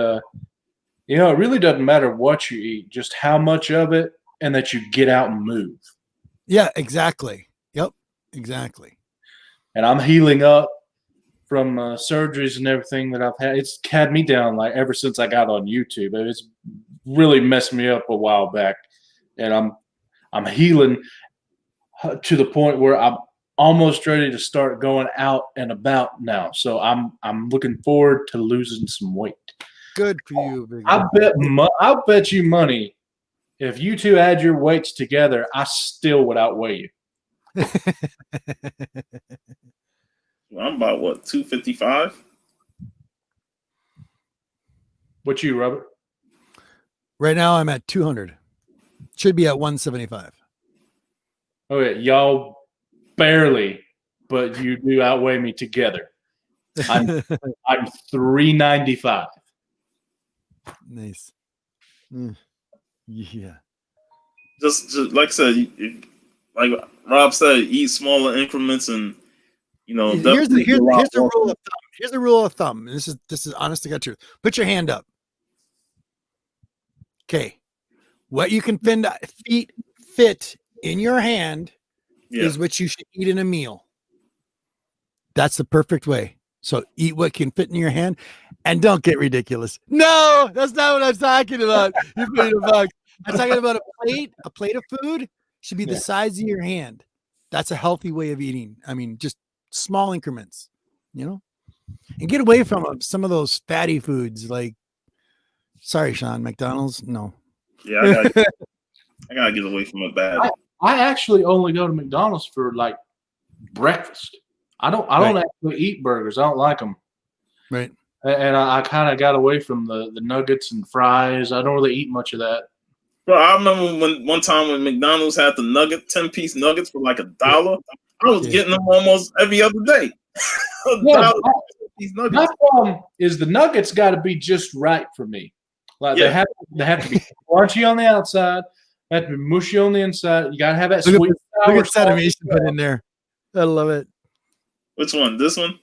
you know, it really doesn't matter what you eat, just how much of it, and that you get out and move. Yeah, exactly. Yep, exactly. And I'm healing up from surgeries and everything that I've had. It's had me down like ever since I got on YouTube. It's really messed me up a while back, and I'm healing to the point where I'm almost ready to start going out and about now. So I'm looking forward to losing some weight. Good for you. Big I'll bet you money if you two add your weights together, I still would outweigh you. Well, I'm about what, 255? What you, Robert? Right now I'm at 200. Should be at 175. Oh yeah, y'all barely, but you do outweigh me together. I'm 395. Nice. Yeah. Just like I said, like Rob said, eat smaller increments, and you know. Here's the rule of thumb. Here's the rule of thumb. And this is honest to God truth. Put your hand up. Okay. What you can fit in your hand is what you should eat in a meal. That's the perfect way. So eat what can fit in your hand, and don't get ridiculous. No, that's not what I'm talking about. You're putting a box. I'm talking about a plate. A plate of food should be the size of your hand. That's a healthy way of eating. I mean, just small increments, you know, and get away from some of those fatty foods. Like, sorry, Sean, McDonald's. No. Yeah, I gotta get away from it bad. I actually only go to McDonald's for like breakfast. I don't actually eat burgers. I don't like them. Right. And I kind of got away from the nuggets and fries. I don't really eat much of that. Bro, I remember one time when McDonald's had the 10-piece nuggets for like $1. I was getting them almost every other day. My problem is the nuggets got to be just right for me. Like they have to be crunchy on the outside, they have to be mushy on the inside. You got to have that sweet. Look at sedimation put in there. I love it. Which one? This one?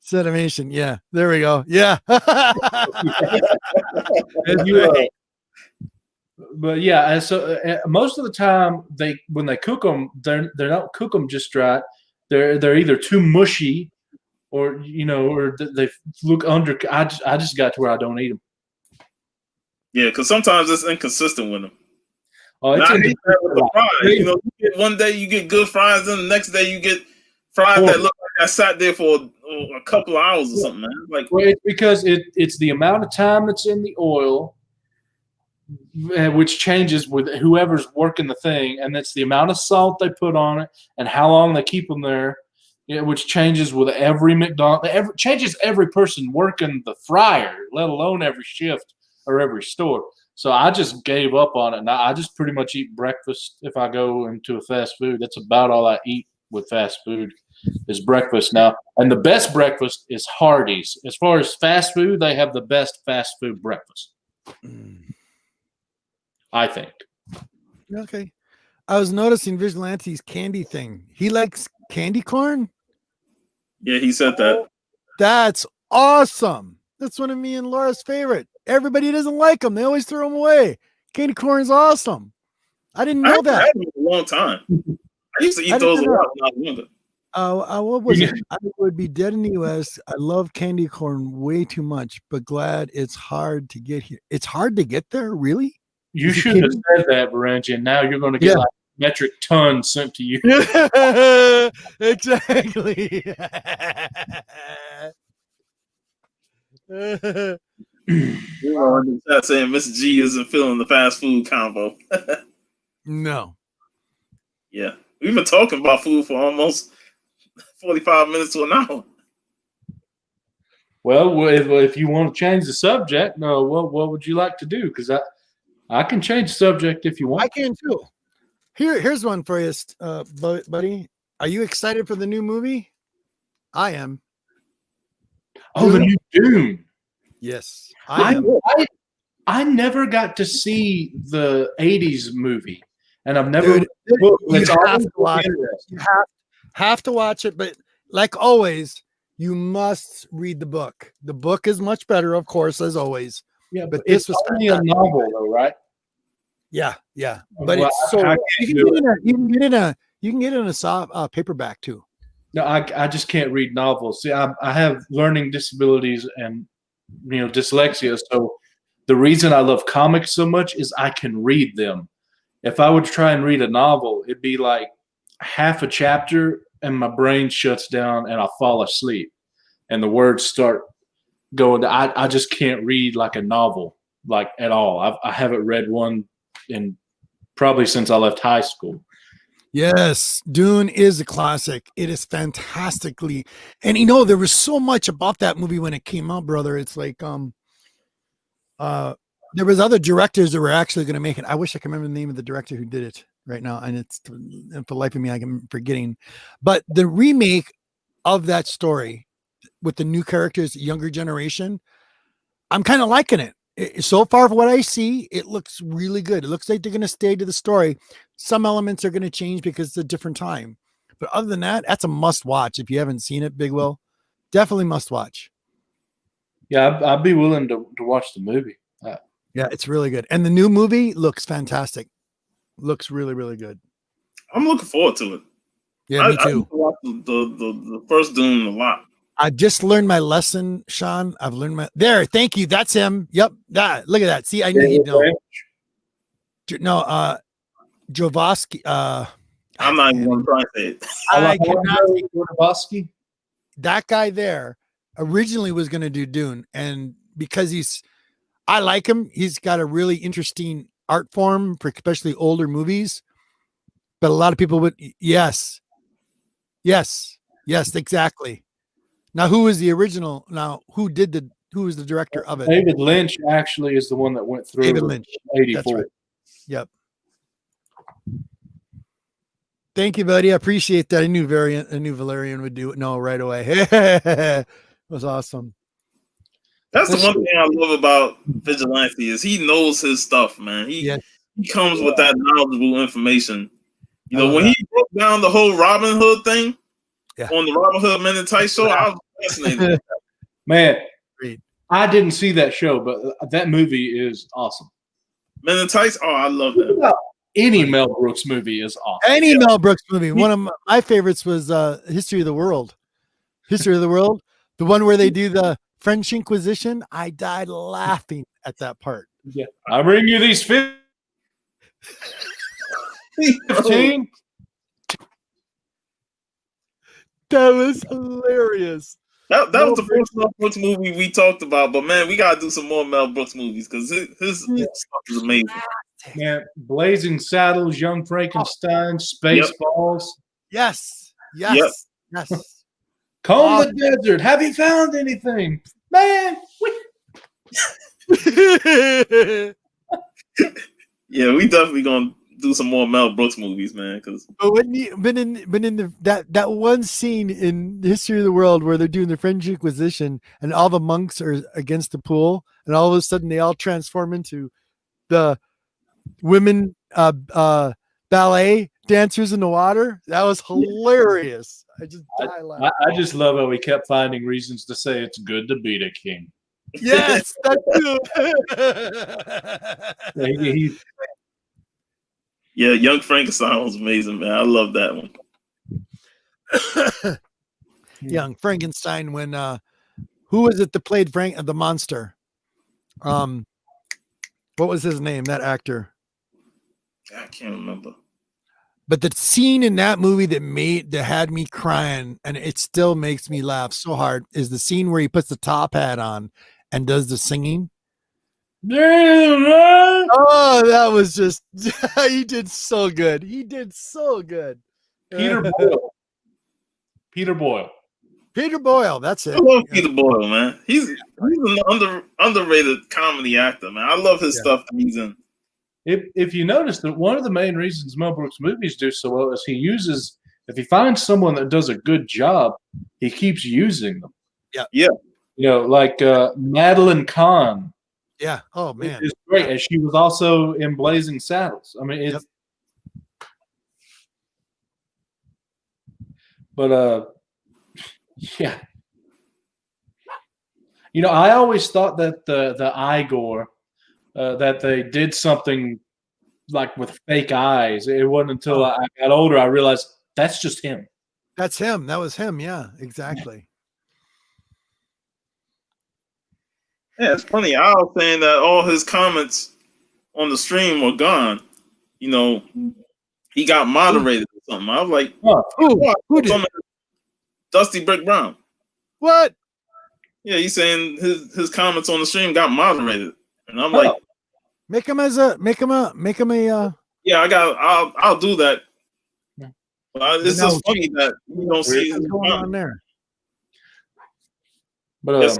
Sedimation. Yeah. There we go. Yeah. But yeah, and so most of the time when they cook them, they don't cook them just right. They're either too mushy, or or they look under. I just got to where I don't eat them. Yeah, because sometimes it's inconsistent with them. Oh, it's I hate that with the fries. You know, one day you get good fries, and the next day you get fries that look like I sat there for a couple of hours or something, man. Like, well, it's because it's the amount of time that's in the oil, which changes with whoever's working the thing, and it's the amount of salt they put on it and how long they keep them there, which changes with every McDonald's. Changes every person working the fryer, let alone every shift or every store. So I just gave up on it. Now I just pretty much eat breakfast if I go into a fast food. That's about all I eat with fast food is breakfast now. And the best breakfast is Hardee's. As far as fast food, they have the best fast food breakfast. I think. Okay. I was noticing Vigilante's candy thing. He likes candy corn? Yeah, he said that. That's awesome. That's one of me and Laura's favorite. Everybody doesn't like them. They always throw them away. Candy corn is awesome. I didn't know that. I had them for a long time. I used to eat those a lot when I was younger. What was it? I would be dead in the U.S. I love candy corn way too much, but glad it's hard to get here. It's hard to get there, really? You should have said that, Varenji, and now you're going to get like metric tons sent to you. Exactly. You know, in the chat saying Miss G isn't feeling the fast food combo. No. Yeah. We've been talking about food for almost 45 minutes to an hour. Well, if you want to change the subject, what would you like to do? Because I can change the subject if you want. I can too. Here's one for you, buddy. Are you excited for the new movie? I am. Oh, the new Doom. Yes, I am. I never got to see the 80s movie, and I've never. You have to watch it, but like always, You must read the book. The book is much better, of course, as always. Yeah, But it's this was only a novel, though, right? Yeah, yeah. But Well, it's so I you can't can do get in a you can get in a soft paperback too. No, I just can't read novels. See, I have learning disabilities and dyslexia. So the reason I love comics so much is I can read them. If I would try and read a novel, it'd be like half a chapter and my brain shuts down and I fall asleep and the words start going. I just can't read like a novel like at all. I haven't read one in probably since I left high school. Yes, Dune is a classic. It is fantastically, and there was so much about that movie when it came out, brother. It's like there was other directors that were actually going to make it. I wish I could remember the name of the director who did it right now, and it's for the life of me I'm forgetting. But the remake of that story with the new characters, younger generation, I'm kind of liking it. So far, from what I see, it looks really good. It looks like they're going to stay to the story. Some elements are going to change because it's a different time. But other than that, that's a must watch. If you haven't seen it, Big Will, definitely must watch. Yeah, I'd be willing to watch the movie. Yeah, it's really good. And the new movie looks fantastic. Looks really, really good. I'm looking forward to it. Yeah, me I too. watched the first Dune a lot. I just learned my lesson, Sean. I've learned my there. Thank you. That's him. Yep. That. Look at that. See, I knew he'd know. No, Jovosky. I'm not even trying to say it. I cannot. Jodorowsky. That guy there originally was going to do Dune, and because I like him. He's got a really interesting art form for especially older movies. But a lot of people would yes, exactly. Now, who was the original? Now, who was the director of it? David Lynch actually is the one that went through David Lynch. 84. That's right. Yep. Thank you, buddy. I appreciate that. I knew Valerian would do it. No, right away. It was awesome. That's the one thing I love about Vigilante is he knows his stuff, man. He comes with that knowledgeable information. When he broke down the whole Robin Hood thing on the Robin Hood Men in Tights show, I was fascinated. Man, I didn't see that show, but that movie is awesome. Men in Tights? Oh, I love that. Any Mel Brooks movie is awesome. Any Mel Brooks movie. One of my favorites was History of the World. History of the World. The one where they do the French Inquisition. I died laughing at that part. Yeah. I bring you these 15. That was hilarious. That was the first Mel Brooks movie we talked about, but man, we gotta do some more Mel Brooks movies because his stuff is amazing. Man, Blazing Saddles, Young Frankenstein, Spaceballs. Yes. Comb the Desert. Have you found anything, man? Yeah, we definitely gonna do some more Mel Brooks movies, man. But when you been in that one scene in History of the World where they're doing the French Inquisition and all the monks are against the pool, and all of a sudden they all transform into the women ballet dancers in the water. That was hilarious. I just love how he kept finding reasons to say it's good to be the king. Yes, that's good. Yeah, Young Frankenstein was amazing, man. I love that one. Young Frankenstein, when who was it that played the monster? What was his name? That actor? I can't remember. But the scene in that movie that had me crying, and it still makes me laugh so hard, is the scene where he puts the top hat on and does the singing. Oh, that was just he did so good. Peter Boyle. That's it. I love Peter Boyle, man. He's an underrated comedy actor, man. I love his stuff that he's in. If you notice that one of the main reasons Mel Brooks movies do so well is if he finds someone that does a good job, he keeps using them. Yeah. Like Madeline Kahn. Yeah. Oh man, it's great. And she was also in Blazing Saddles. I mean, it's. But yeah, I always thought that the Igor that they did something like with fake eyes. It wasn't until I got older I realized that's just him. That's him. That was him. Yeah, exactly. Yeah, it's funny. I was saying that all his comments on the stream were gone. He got moderated or something. I was like, who did? Dusty Brick Brown. What? Yeah, he's saying his comments on the stream got moderated, and I'm like, make him a. Yeah, I'll do that. But it's just funny that you don't see what's going on there. But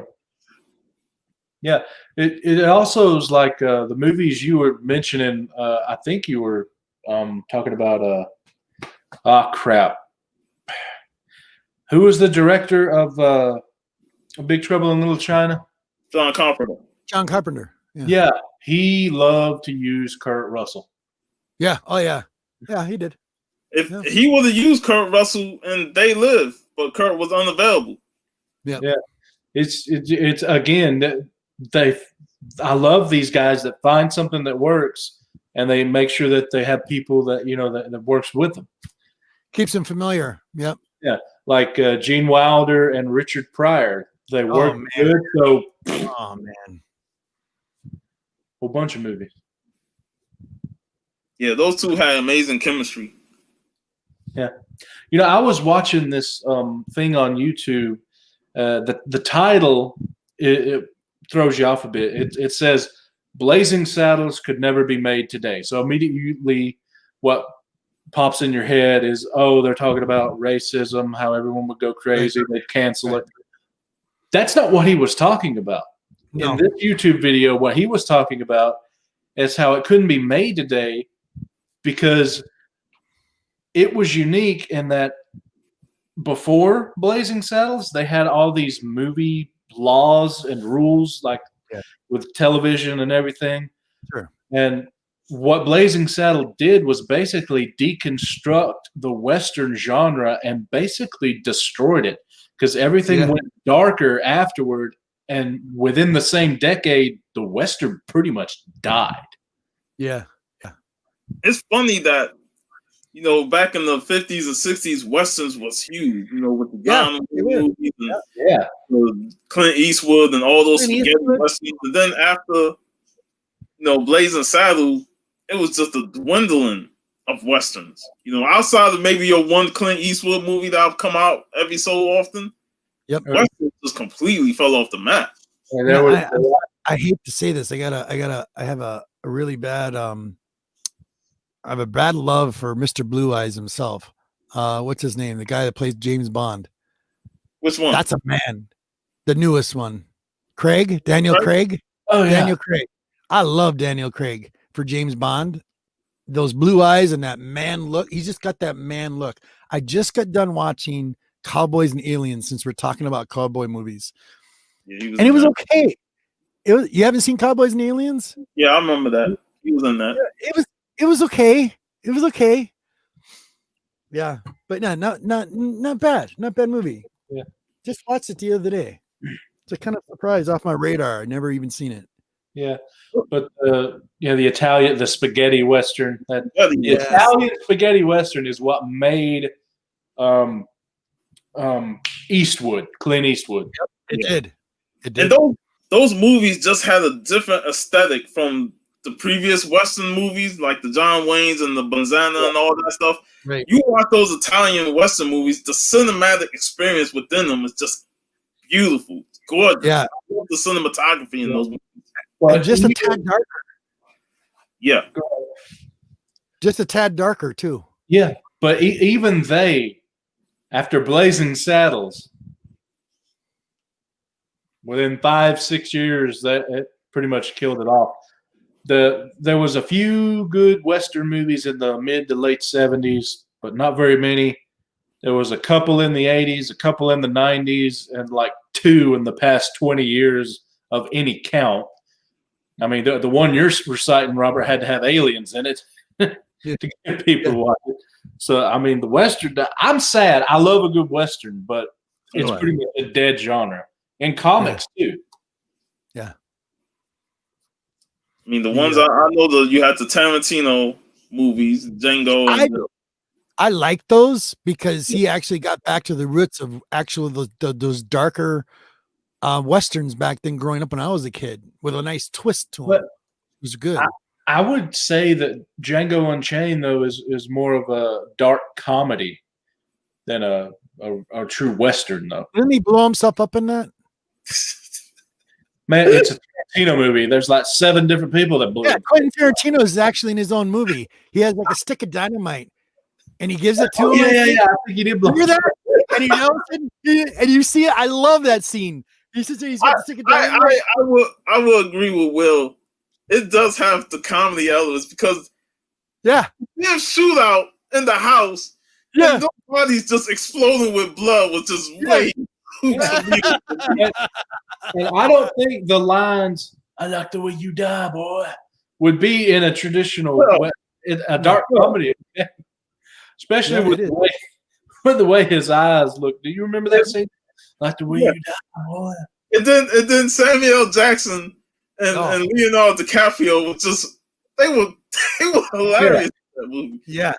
yeah, it also is like the movies you were mentioning. I think you were talking about. Crap. Who was the director of Big Trouble in Little China? John Carpenter. John Carpenter. Yeah, he loved to use Kurt Russell. Yeah. Oh yeah. Yeah, he did. If he would have used Kurt Russell and They Live, but Kurt was unavailable. Yeah. Yeah. It's again I love these guys that find something that works and they make sure that they have people that that works with them. Keeps them familiar. Yep. Yeah. Like Gene Wilder and Richard Pryor. They work good. So man. Whole bunch of movies. Yeah, those two had amazing chemistry. Yeah. I was watching this thing on YouTube. The title it throws you off a bit. It says Blazing Saddles could never be made today. So immediately what pops in your head is, they're talking about racism, how everyone would go crazy, they'd cancel it. That's not what he was talking about. No. In this YouTube video, what he was talking about is how it couldn't be made today because it was unique in that before Blazing Saddles, they had all these movie laws and rules, like with television and everything. Sure. And what Blazing Saddle did was basically deconstruct the Western genre and basically destroyed it because everything went darker afterward. And within the same decade, the Western pretty much died. Yeah. It's funny that, back in the 50s and 60s, Westerns was huge, with the John movies and Clint Eastwood and all those spaghetti Westerns. And then after, Blazing Saddle, it was just a dwindling of Westerns. Outside of maybe your one Clint Eastwood movie that would come out every so often, Westerns just completely fell off the map. I hate to say this. I have a really bad I have a bad love for Mr. Blue Eyes himself. What's his name? The guy that plays James Bond. Which one? That's a man. The newest one. Daniel Craig. Oh, yeah. Daniel Craig. I love Daniel Craig for James Bond. Those blue eyes and that man look. He's just got that man look. I just got done watching Cowboys and Aliens since we're talking about cowboy movies. Yeah, and it was okay. You haven't seen Cowboys and Aliens? Yeah, I remember that. He was in that. It was okay. It was okay. Yeah, but not bad. Not bad movie. Yeah, just watched it the other day. It's a kind of surprise off my radar. I never even seen it. Yeah, but the Italian, spaghetti Western. Italian spaghetti Western is what made Eastwood, Clint Eastwood. Yep, it did. It did. And those movies just had a different aesthetic from the previous Western movies, like the John Waynes and the Bonzana and all that stuff. Right. You watch those Italian Western movies, the cinematic experience within them is just beautiful. It's gorgeous. Yeah. I love the cinematography in those movies. And just a tad darker. Yeah. Just a tad darker, too. Yeah. But even they, after Blazing Saddles, within 5-6 years, it pretty much killed it off. There was a few good Western movies in the mid to late 70s, but not very many. There was a couple in the 80s, a couple in the 90s, and like 2 in the past 20 years of any count. I mean, the one you're reciting, Robert, had to have aliens in it to get people to watch it. So, I mean, the Western, I'm sad. I love a good Western, but it's pretty much a dead genre. In comics, too. I mean, the ones I know that you had the Tarantino movies, Django, and I like those because he actually got back to the roots of actual those darker westerns back then. Growing up when I was a kid, with a nice twist to them, But it was good. I would say that Django Unchained though is more of a dark comedy than a true western though. Didn't he blow himself up in that? Man, it's a Tarantino movie. There's like 7 different people that blew. Yeah, Quentin Tarantino is actually in his own movie. He has like a stick of dynamite, and he gives it to him. Yeah. I think he did blow. Remember that? And you see it. I love that scene. He sits there. He's got the stick of dynamite. I will agree with Will. It does have the comedy elements because we have shootout in the house. Yeah, and nobody's just exploding with blood, which is way. And I don't think the lines "I like the way you die, boy" would be in a traditional, a dark comedy, especially with the way his eyes look. Do you remember that scene? Like the way you die, boy. And then Samuel L. Jackson and Leonardo DiCaprio was just they were hilarious in that movie. Yeah,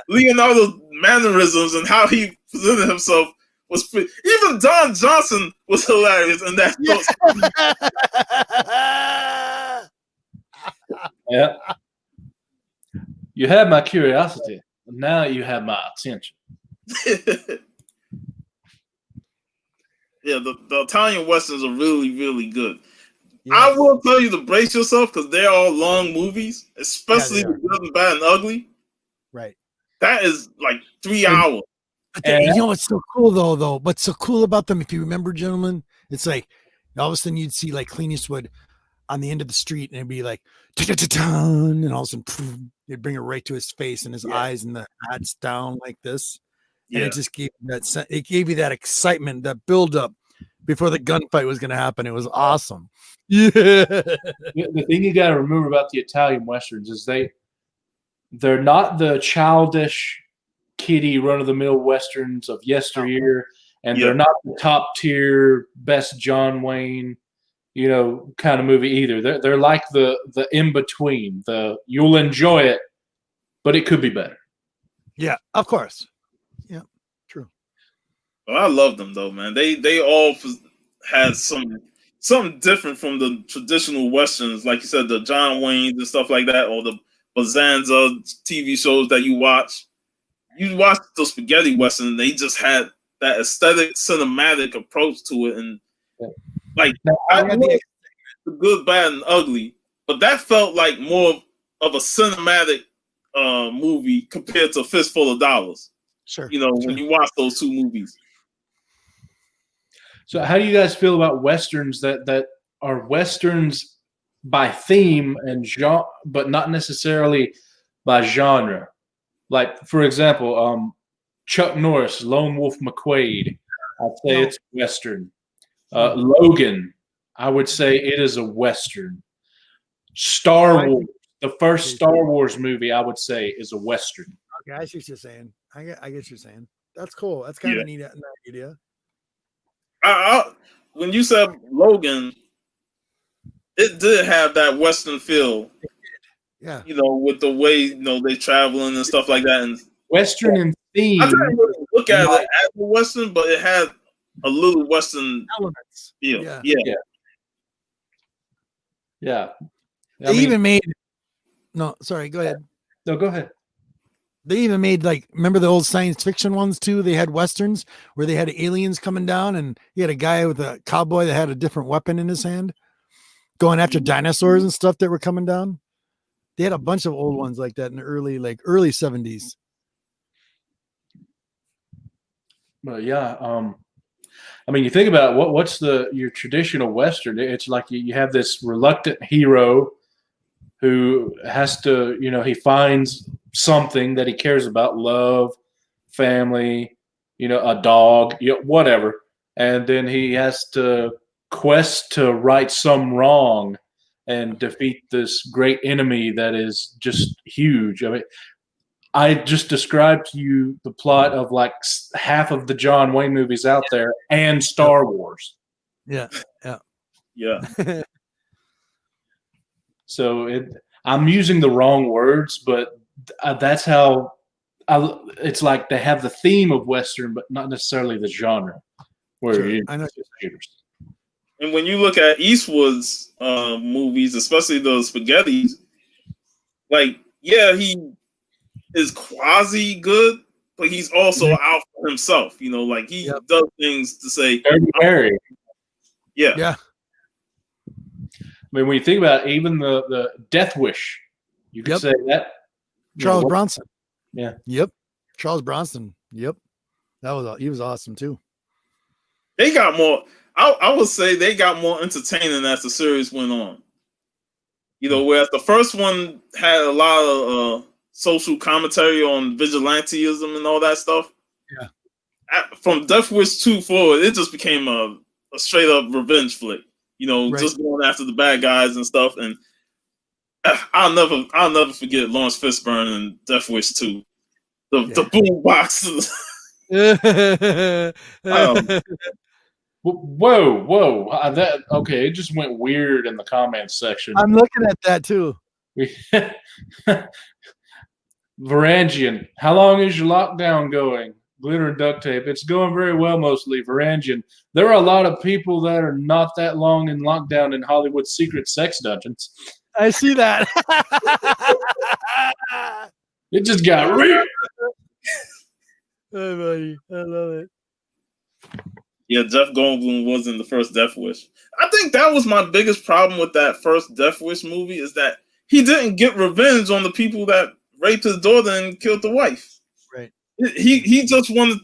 Leonardo's mannerisms and how he presented himself was even Don Johnson was hilarious in that. Yeah. You had my curiosity. Now you have my attention. Yeah, the Italian westerns are really, really good. Yes. I will tell you to brace yourself because they're all long movies, especially the Good and Bad and Ugly. Right. That is like 3 hours. You know what's so cool though? What's so cool about them, if you remember, gentlemen, it's like all of a sudden you'd see like Clint Eastwood on the end of the street and it'd be like, and all of a sudden poof, they'd bring it right to his face and his eyes and the hats down like this. And it just gave you that excitement, that build up before the gunfight was going to happen. It was awesome. Yeah. The thing you got to remember about the Italian westerns is they're not the childish, kiddie, run-of-the-mill westerns of yesteryear, and they're not the top tier, best John Wayne, kind of movie either. They're like the in between. You'll enjoy it, but it could be better. Yeah, of course. Yeah, true. Well, I love them though, man. They all had something different from the traditional westerns, like you said, the John Waynes and stuff like that, or the Bonanza TV shows that you watch. You watch the spaghetti western, they just had that aesthetic, cinematic approach to it, and like I love the Good, Bad, and Ugly, but that felt like more of a cinematic movie compared to Fistful of Dollars. Sure. When you watch those two movies. So how do you guys feel about westerns that are westerns by theme and genre, but not necessarily by genre? Like, for example, Chuck Norris, Lone Wolf McQuade, I'd say it's a western. Logan, I would say it is a western. Star Wars, the first Star Wars movie, I would say is a western. Okay, I see what you're saying. I get what you're saying. That's cool. That's kind of a neat idea. When you said Logan, it did have that western feel. Yeah. With the way they traveling and stuff like that, and western and theme. I didn't really look at it as a western, but it had a little western elements. feel. Yeah. They even made. No, sorry. Go ahead. No, go ahead. They even made remember the old science fiction ones too? They had westerns where they had aliens coming down, and you had a guy with a cowboy that had a different weapon in his hand, going after dinosaurs and stuff that were coming down. They had a bunch of old ones like that in the early 70s. Well, yeah. I mean, you think about it, what's your traditional western? It's like you have this reluctant hero who has to, he finds something that he cares about, love, family, a dog, whatever. And then he has to quest to right some wrong and defeat this great enemy that is just huge. I mean, I just described to you the plot of like half of the John Wayne movies out there and Star Wars. Yeah. Yeah. So I'm using the wrong words, but that's how it's like they have the theme of Western, but not necessarily the genre. Where Sure, you I know. shooters. And when you look at Eastwood's movies, especially those spaghettis, like, yeah, he is quasi good, but he's also out for himself. You know, like he does things to say, Harry. Yeah. Yeah. I mean, when you think about it, even the Death Wish, you could say that. Charles Bronson. Yeah. Yep. Charles Bronson. Yep. He was awesome too. They got more. I would say they got more entertaining as the series went on. You know, whereas the first one had a lot of social commentary on vigilantism and all that stuff. Yeah. From Death Wish 2 forward, it just became a straight up revenge flick. You know, just going after the bad guys and stuff. And I'll never forget Lawrence Fishburne and Death Wish 2. The boom box. Whoa! Okay, it just went weird in the comments section. I'm looking at that too. Varangian, how long is your lockdown going? Glitter and duct tape. It's going very well, mostly. Varangian, there are a lot of people that are not that long in lockdown in Hollywood's secret sex dungeons. I see that. It just got real. Oh, buddy, I love it. Yeah, Jeff Goldblum was in the first Death Wish. I think that was my biggest problem with that first Death Wish movie is that he didn't get revenge on the people that raped his daughter and killed the wife. Right. He just wanted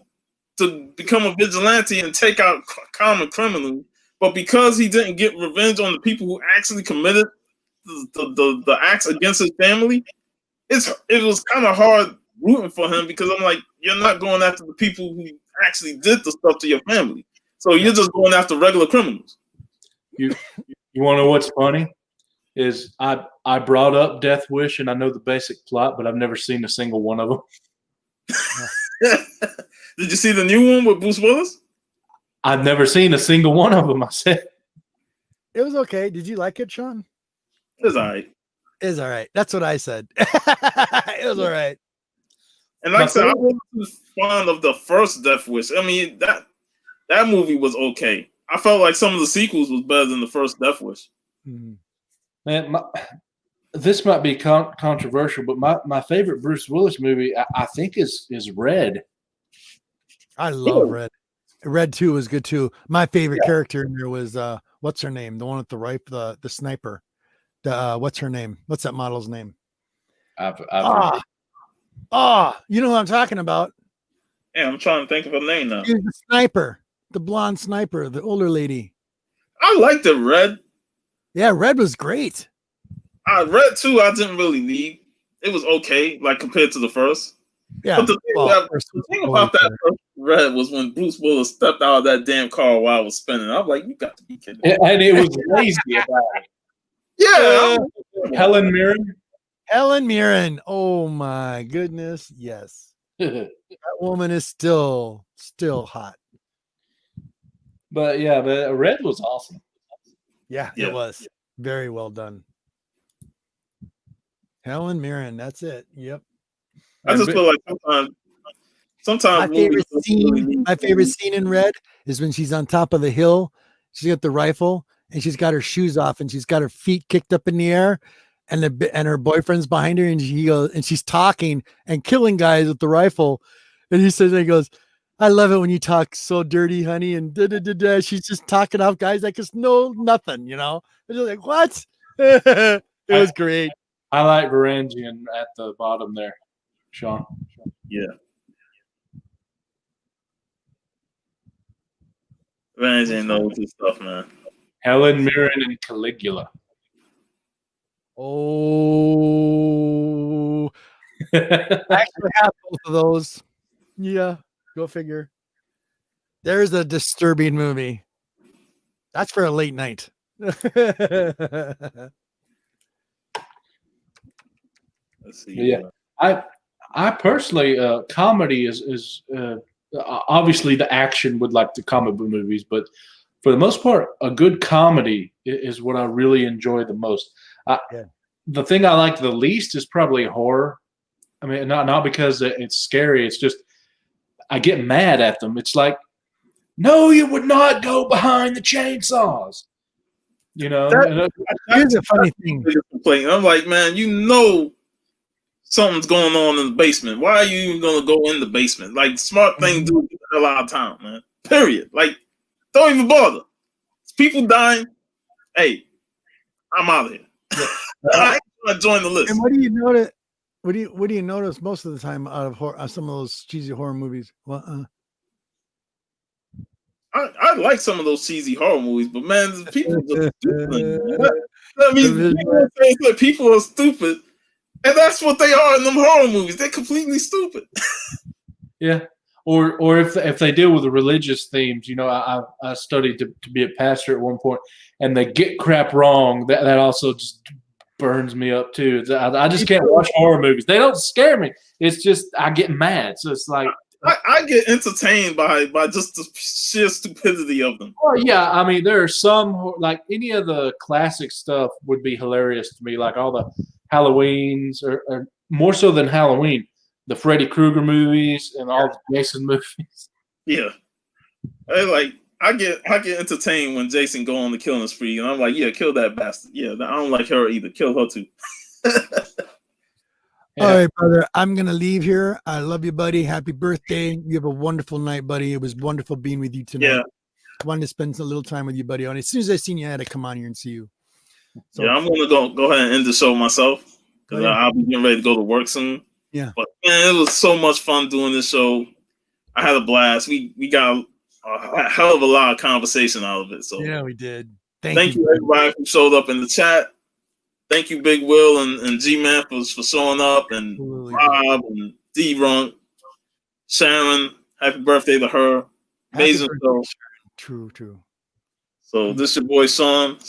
to become a vigilante and take out common criminals. But because he didn't get revenge on the people who actually committed the acts against his family, it was kind of hard rooting for him because I'm like, you're not going after the people who actually did the stuff to your family. So you're just going after regular criminals. You want to know what's funny? Is I brought up Death Wish and I know the basic plot, but I've never seen a single one of them. Did you see the new one with Bruce Willis? I've never seen a single one of them. I said it was okay. Did you like it, Sean? It was all right. It was all right. That's what I said. It was all right. And like I said, I wasn't too fond of the first Death Wish. I mean, that movie was okay. I felt like some of the sequels was better than the first Death Wish. Mm-hmm. Man, this might be controversial, but my favorite Bruce Willis movie, I think, is Red. I love Red. Red 2 was good too. My favorite character in there was what's her name? The one with the rifle, the sniper. What's her name? What's that model's name? You know what I'm talking about. Yeah, I'm trying to think of her name now. She's the sniper, the blonde sniper, the older lady. I liked the Red. Yeah, Red was great. Red 2, I didn't really need. It was okay, like compared to the first. Yeah. But the thing about that first Red was when Bruce Willis stepped out of that damn car while I was spinning. I'm like, you got to be kidding me. And it was lazy about it. Yeah. Helen Mirren. Helen Mirren. Oh my goodness. Yes. That woman is still hot. But yeah, but Red was awesome. Yeah, it was. Very well done. Helen Mirren, that's it. Yep. I just feel like sometimes my favorite scene in Red is when she's on top of the hill. She's got the rifle and she's got her shoes off and she's got her feet kicked up in the air, and her boyfriend's behind her, and she's talking and killing guys with the rifle. And he goes, I love it when you talk so dirty, honey. And she's just talking off guys like it's nothing, you know. And you're like, what? It was great. I like Varangian at the bottom there, Sean. Yeah. Varangian knows his stuff, man. Helen Mirren and Caligula. Oh, I actually have both of those. Yeah, go figure. There's a disturbing movie. That's for a late night. Let's see. Yeah, I personally, comedy is obviously the action would like the comic book movies, but for the most part, a good comedy is what I really enjoy the most. Yeah. The thing I like the least is probably horror. I mean, not because it's scary. It's just I get mad at them. It's like, no, you would not go behind the chainsaws. You know, Here's a funny thing. I'm like, man, you know something's going on in the basement. Why are you even gonna go in the basement? Like, smart thing to do, get the hell out of town, man. Period. Like, don't even bother. It's people dying. Hey, I'm out of here. I ain't gonna join the list. And what do you notice? What do you notice most of the time out of some of those cheesy horror movies? Well, I like some of those cheesy horror movies, but man, people are just stupid. I mean, people are stupid, and that's what they are in them horror movies. They're completely stupid. Yeah, or if they deal with the religious themes, you know, I studied to be a pastor at one point, and they get crap wrong. That also just burns me up too. I just can't watch horror movies. They don't scare me. It's just I get mad. So it's like I get entertained by just the sheer stupidity of them. Oh yeah, I mean there are some like any of the classic stuff would be hilarious to me, like all the Halloweens or more so than Halloween, the Freddy Krueger movies and all the Jason movies. Yeah, I get entertained when Jason go on the killing spree, and I'm like, yeah, kill that bastard. Yeah, I don't like her either. Kill her too. All right, brother. I'm gonna leave here. I love you, buddy. Happy birthday. You have a wonderful night, buddy. It was wonderful being with you tonight. Yeah. I wanted to spend a little time with you, buddy. And as soon as I seen you, I had to come on here and see you. So, yeah, I'm gonna go ahead and end the show myself because I'll be getting ready to go to work soon. Yeah. But man, it was so much fun doing this show. I had a blast. We got a hell of a lot of conversation out of it. So yeah, we did. Thank you everybody who showed up in the chat. Thank you, Big Will and G-Man for showing up, and absolutely. Rob and D-Runk, Sharon. Happy birthday to her. Amazing show. True. So this is your boy Sean.